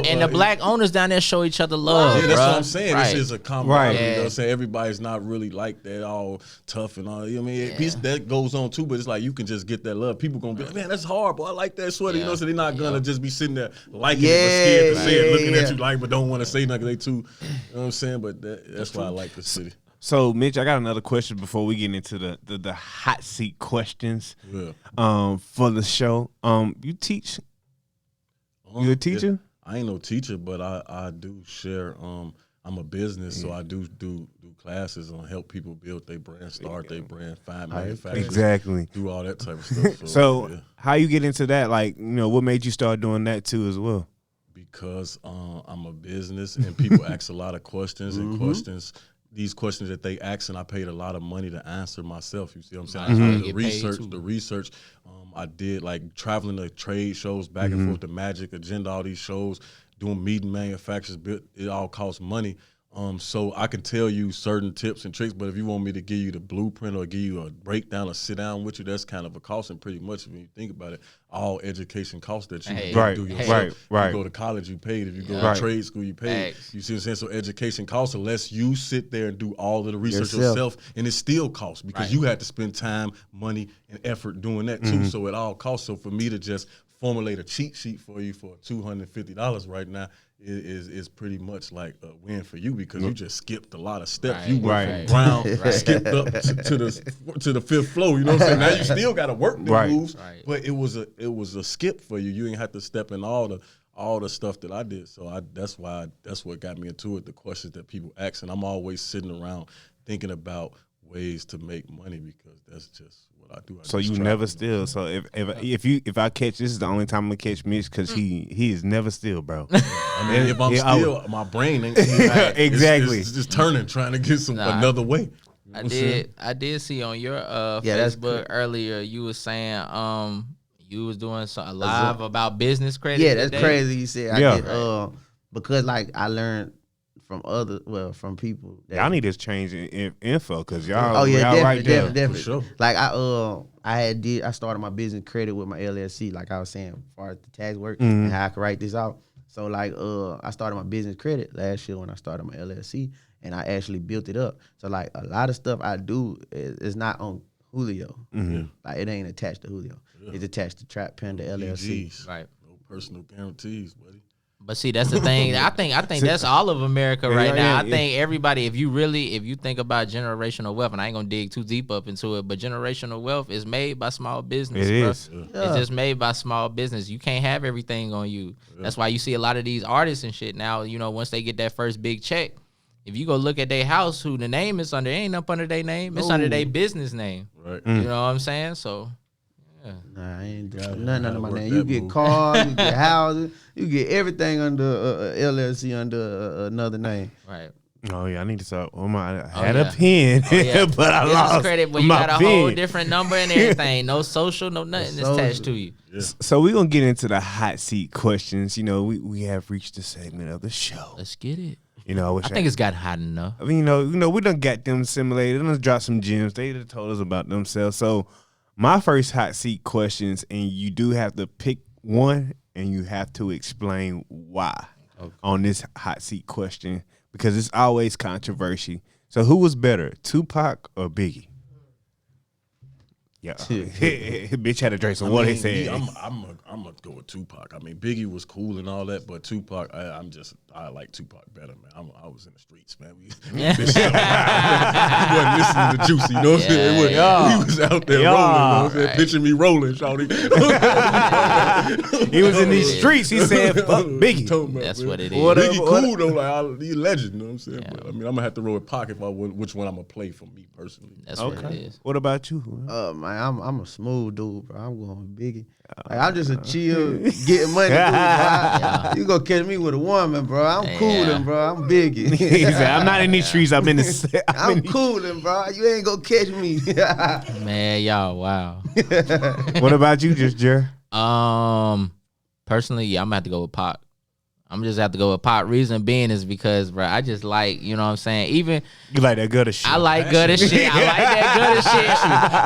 And the black owners down there show each other love. Yeah, that's bruh. what I'm saying. Right. This is a camaraderie. Right. You know what I'm saying? Everybody's not really like that, all tough and all. You know what I mean? Peace that goes on too, but it's like you can just get that love. People gonna be like, man, that's hard, boy. I like that sweater. You know, so they're not gonna just be sitting there liking it, but scared to say it, looking at you like, but don't want to say nothing. They too. You know what I'm saying? But that's why I like the city. So, Mitch, I got another question before we get into the hot seat questions for the show. You teach? You a teacher? Yeah, I ain't no teacher, but I do share. I'm a business, so I do classes and help people build their brand, start their brand, find manufacturers. Exactly. Do all that type of stuff. So how you get into that? Like, you know, what made you start doing that too as well? Because I'm a business and people ask a lot of questions and questions. These questions that they ask, and I paid a lot of money to answer myself. You see what I'm saying? I did the research. I did like traveling to trade shows back and forth, the Magic, Agenda, all these shows, doing meeting manufacturers. It all costs money. So I can tell you certain tips and tricks, but if you want me to give you the blueprint or give you a breakdown or sit down with you, that's kind of a cost. And pretty much when you think about it, all education costs that you do yourself. Right. You go to college, you paid. If you go to trade school, you paid. You see what I'm saying? So education costs unless you sit there and do all of the research yourself, and it still costs because you had to spend time, money, and effort doing that too. So it all costs. So for me to just formulate a cheat sheet for you for $250 right now, is pretty much like a win for you because you just skipped a lot of steps. Right. You went from ground, skipped up to the fifth floor. You know what I'm saying? Now you still got to work the moves, but it was a skip for you. You ain't have to step in all the stuff that I did. So that's what got me into it. The questions that people ask, and I'm always sitting around thinking about ways to make money because that's just what I do. So you never steal. So if I catch, this is the only time I'm gonna catch Mitch because he is never steal, bro. I mean, if I'm still, my brain ain't exactly. It's just turning, trying to get another way. I did see on your Facebook earlier you was saying you was doing a live about business credit. Yeah, that's today. crazy. You said I get because like I learned from people. Y'all need this change in info because y'all. Oh yeah, y'all right there. definitely. For sure. Like I started my business credit with my LLC. Like I was saying, as far as the tax work and how I could write this out. So like I started my business credit last year when I started my LLC, and I actually built it up. So like a lot of stuff I do is not on Julio. Like it ain't attached to Julio. It's attached to Trap Panda LLC. PGs. Right. No personal guarantees, buddy. But see, that's the thing. I think that's all of America right now. I think everybody, if you think about generational wealth, and I ain't gonna dig too deep up into it, but generational wealth is made by small business. It bro. is. It's just made by small business. You can't have everything on you. That's why you see a lot of these artists and shit now. You know, once they get that first big check, if you go look at their house, who the name is under, it ain't up under their name. It's under their business name. Right. You know what I'm saying? So. Nah, I ain't doing nothing under my name. You get cars, you get houses, you get everything under LLC under another name. Right. Oh yeah, I need to start. I had a pen, but I Business lost credit, but you my got a pen. whole different number and everything. No social, no nothing attached to you. Yeah. So we're gonna get into the hot seat questions. You know, we have reached the segment of the show. Let's get it. You know, I think it's got hot enough. I mean, you know, we done got them simulated. They done dropped some gems. They done told us about themselves. So my first hot seat questions, and you do have to pick one, and you have to explain why on this hot seat question because it's always controversy. So who was better, Tupac or Biggie? Yeah, bitch had to drink some water. He said, I'm gonna go with Tupac. I mean, Biggie was cool and all that, but Tupac, I like Tupac better, man. I was in the streets, man. He wasn't listening to Juicy, you know what I'm saying? He was out there rolling, you know what I'm saying? Picture me rolling, shawty. he was in these streets. He said, "Fuck Biggie." That's what it is. Biggie cool though, like he's a legend, you know what I'm saying? Yeah. But, I mean, I'm gonna have to roll with Pac if I would, which one I'm gonna play for me personally. That's what it is. What about you? Man, I'm a smooth dude, bro. I'm going with Biggie. Like, I'm just a chill, getting money dude, bro. You gonna catch me with a woman, bro. I'm cooling, bro. I'm Biggie. He said, "I'm not in these streets. I'm in the." I'm cooling, bro. You ain't gonna catch me. Man, y'all, wow. What about you, just Jer? Personally, yeah, I'm gonna have to go with Pac. I'm just have to go with Pac. Reason being is because, bro, I just like, you know what I'm saying? Even you like that gutter shit. I like gutter shit. I like that gutter shit.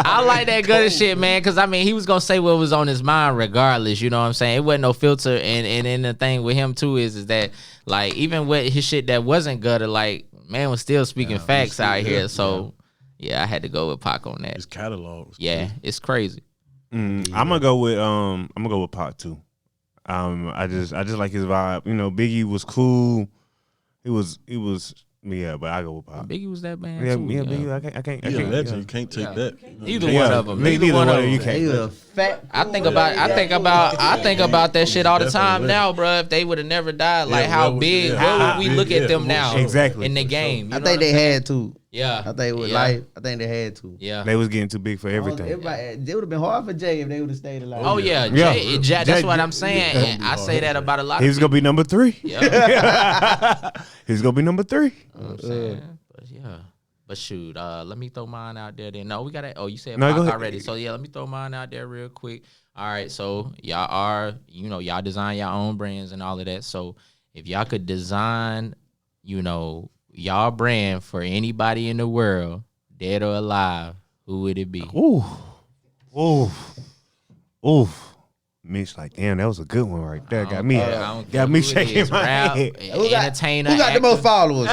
I like that gutter shit, man. Cause I mean, he was gonna say what was on his mind regardless. You know what I'm saying? It wasn't no filter. And then the thing with him too is that like even with his shit that wasn't gutter, like man was still speaking facts out here. So yeah, I had to go with Pac on that. His catalog. Yeah, it's crazy. I'm gonna go with Pac too. I just like his vibe. You know, Biggie was cool. He was but I go with Pac. Biggie was that man. Yeah, too, Biggie. I can't. He's a legend. You can't take that. Either one of them. Either one of them. You can't. He was a fat. I think about that shit all the time now, bro. If they would have never died, like how big, where would we look at them now? Exactly. In the game. I think they had to. Yeah. I think with life, I think they had to. Yeah. They was getting too big for everything. It would have been hard for Jay if they would have stayed alive. Oh yeah, Jay, that's what I'm saying. And I say that about a lot of people. He was gonna be number 3. Yeah. He's gonna be number 3. You know what I'm saying? But yeah. But shoot, let me throw mine out there then. No, we gotta you said Pac already. So yeah, let me throw mine out there real quick. All right, so y'all design your own brands and all of that. So if y'all could design, y'all brand for anybody in the world, dead or alive, who would it be? Ooh. Mitch, like, damn, that was a good one right there. Got me shaking my head. Entertainer. Who got the most followers?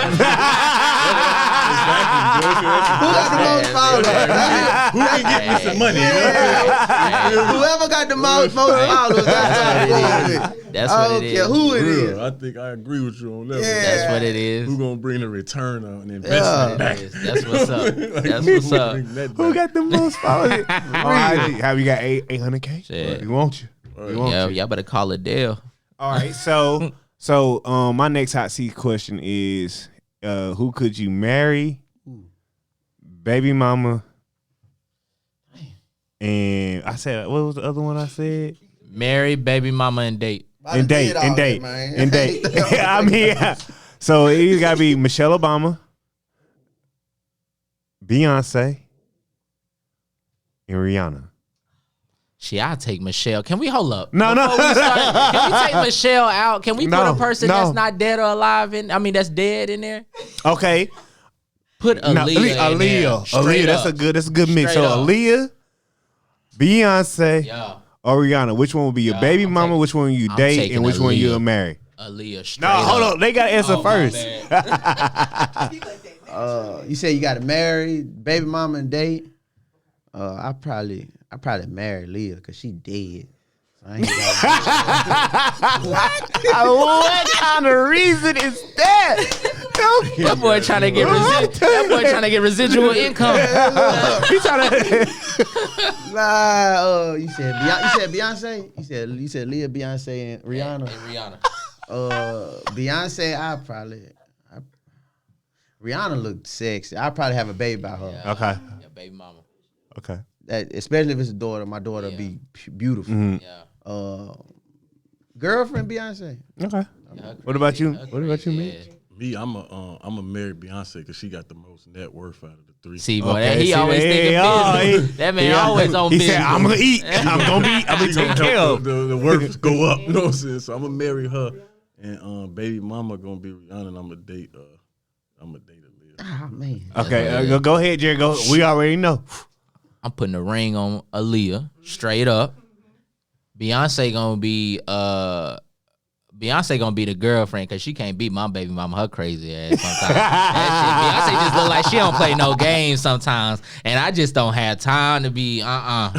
Who got the most followers? Who can get me some money? Whoever got the most followers, that's That's what it is. I don't care who it is. I think I agree with you on that. Yeah. That's what it is. Who gonna bring the return on investment back? That's what's up. That's what's up. Who got the most followers? Have you got 800K? Shit. We want you. We want Yeah, you. y'all better call it Dale. All right, so my next hot seat question is, who could you marry, baby mama, and I said, what was the other one I said? Marry, baby mama, and date. And date. I mean, yeah. So it either gotta be Michelle Obama, Beyonce, and Rihanna. Shit, I'll take Michelle. Can we hold up? No. Can we take Michelle out? Can we put a person that's not dead or alive that's dead in there? Okay. Put Aaliyah in there. Aaliyah, that's a good mix. Straight So up. Aaliyah, Beyonce, Yeah. or Rihanna. Which one will be your baby mama? Which one you I'm date, taking and which one Aaliyah. you'll marry? Aaliyah straight No, up. hold on. They gotta answer Oh, my first. bad. You said you got to marry baby mama and date. I probably marry Leah because she dead. So I ain't got What kind of reason is that? That boy trying to get residual income. He trying to. you said Beyonce. You said Leah, Beyonce, and Rihanna. And Rihanna. Beyonce, Rihanna looked sexy. I'd probably have a baby by her. Yeah. Okay. Yeah, baby mama. Okay. Especially if it's a daughter. My daughter will be beautiful. Yeah. Girlfriend Beyonce. Okay. Yeah, What about you? crazy. What about you, Yeah. Mitch? Me, I'm a marry Beyonce because she got the most net worth out of the three. See, boy, Okay, he see, always hey, thinking business. That man always on He business. said, "I'm gonna eat. I'm gonna She take gonna care help of." the worth go up. You know what I'm saying? So I'm gonna marry her, and baby mama gonna be Rihanna, and I'm gonna date Aaliyah. Ah, man. Okay, go ahead, Jerry. Go. We already know. I'm putting a ring on Aaliyah, straight up. Beyonce gonna be the girlfriend because she can't beat my baby mama, her crazy ass sometimes. That shit, Beyonce just look like she don't play no games sometimes, and I just don't have time to be nah.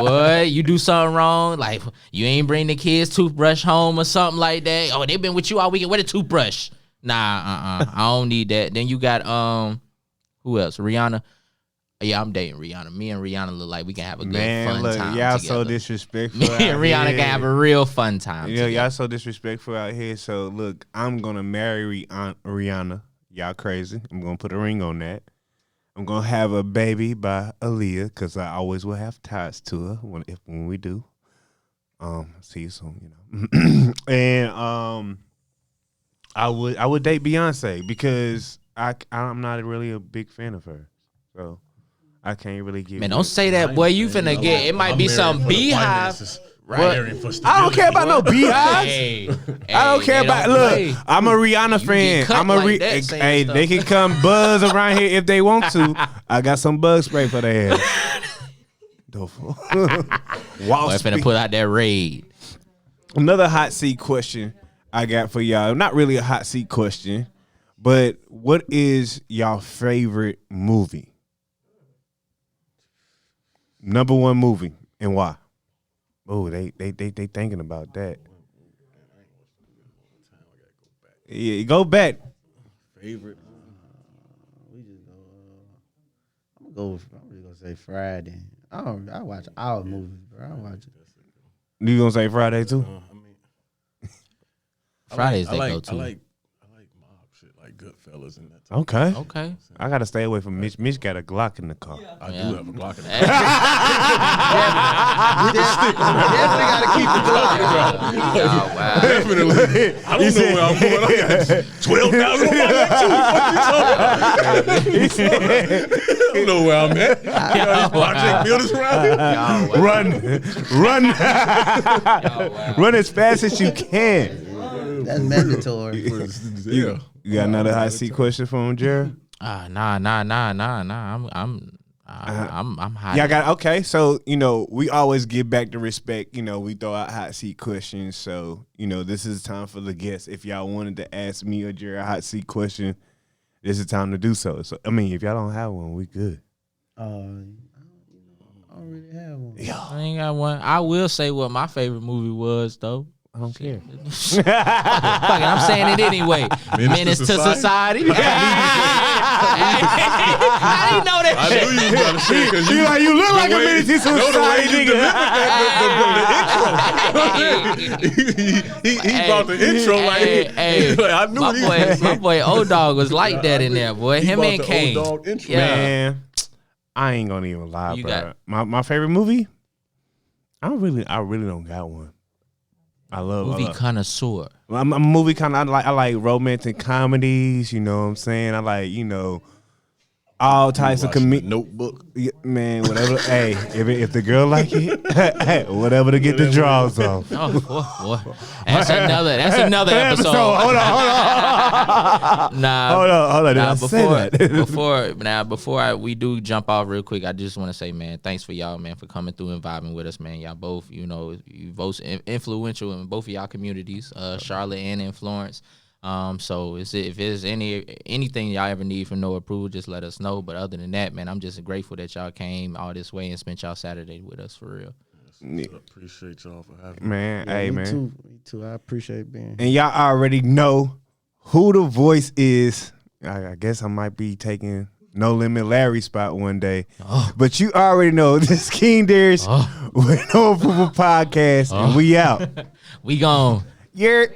Boy, you do something wrong, like you ain't bring the kids toothbrush home or something like that. Oh, they been with you all weekend. Where the toothbrush? Nah, I don't need that. Then you got who else? Rihanna. Yeah, I'm dating Rihanna. Me and Rihanna look like we can have a good fun time y'all together. so disrespectful. Me and Rihanna can have a real fun time. Yeah, y'all so disrespectful out here. So look, I'm gonna marry Rihanna. Y'all crazy. I'm gonna put a ring on that. I'm gonna have a baby by Aaliyah because I always will have ties to her when we do. See you soon, you know. And I would date Beyonce because I'm not really a big fan of her. So I can't really give. Man, don't say that, boy. You finna get. It might be some beehive. Right. I don't care about no beehives. I don't care about. Look, I'm a Rihanna fan. cut I'm a like that saying hey, stuff. they can come buzz around here if they want to. I got some bug spray for their ass. Boy, Wall finna Street. put out that raid. Another hot seat question I got for y'all. Not really a hot seat question, but what is y'all favorite movie? Number one movie and why? Oh, they thinking about that. Yeah, go back. Favorite? I'm just gonna say Friday. I watch our movies, bro. I watch it. You gonna say Friday too? Fridays they I go to. like mob shit, like Goodfellas and that. Okay. Okay. I gotta stay away from Mitch. Mitch got a Glock in the car. I do have a Glock in the Definitely gotta keep the Glock. Oh, wow. Definitely. I don't know where I'm going. I got 12,000 on my neck too. What you talking about? I don't know where I'm at. Project builders around here. Run as fast as you can. That's mandatory. Yeah. You got another hot seat question for him, Jared? Nah. I'm I'm hot. Yeah, I got okay. So we always give back the respect. We throw out hot seat questions. So this is time for the guests. If y'all wanted to ask me or Jerry a hot seat question, this is time to do so. So I mean, if y'all don't have one, we good. I don't really have one. I ain't got one. I will say what my favorite movie was though. I don't care. Fuck it, I'm saying it anyway. Menace to Society. I didn't know that. I knew you was about to say because You look like a Menace to Society He brought the intro I knew my boy O Dog was like that in there, boy. Him and Kane. Yeah. Man, I ain't gonna even lie, bro. My favorite movie? I really don't got one. I love movie connoisseur. I'm a movie kind of. I like romantic comedies. You know what I'm saying? I like all types of Notebook. Yeah, man, whatever. Hey, if the girl like it, whatever to get the draws off. Oh, boy. That's another episode. Hold on. Hold on. Before we do jump off real quick, I just want to say, man, thanks for y'all, man, for coming through and vibing with us, man. Y'all both, you both influential in both of y'all communities, Charlotte and in Florence. So if there's anything y'all ever need from No Approval, just let us know. But other than that, man, I'm just grateful that y'all came all this way and spent y'all Saturday with us for real. I appreciate y'all for having me. Man, Yeah, hey, me man. Me too. I appreciate being here. And y'all already know who the voice is. I guess I might be taking No Limit Larry's spot one day. But you already know this King Darius with No Approval Podcast. And we out. We gone. You're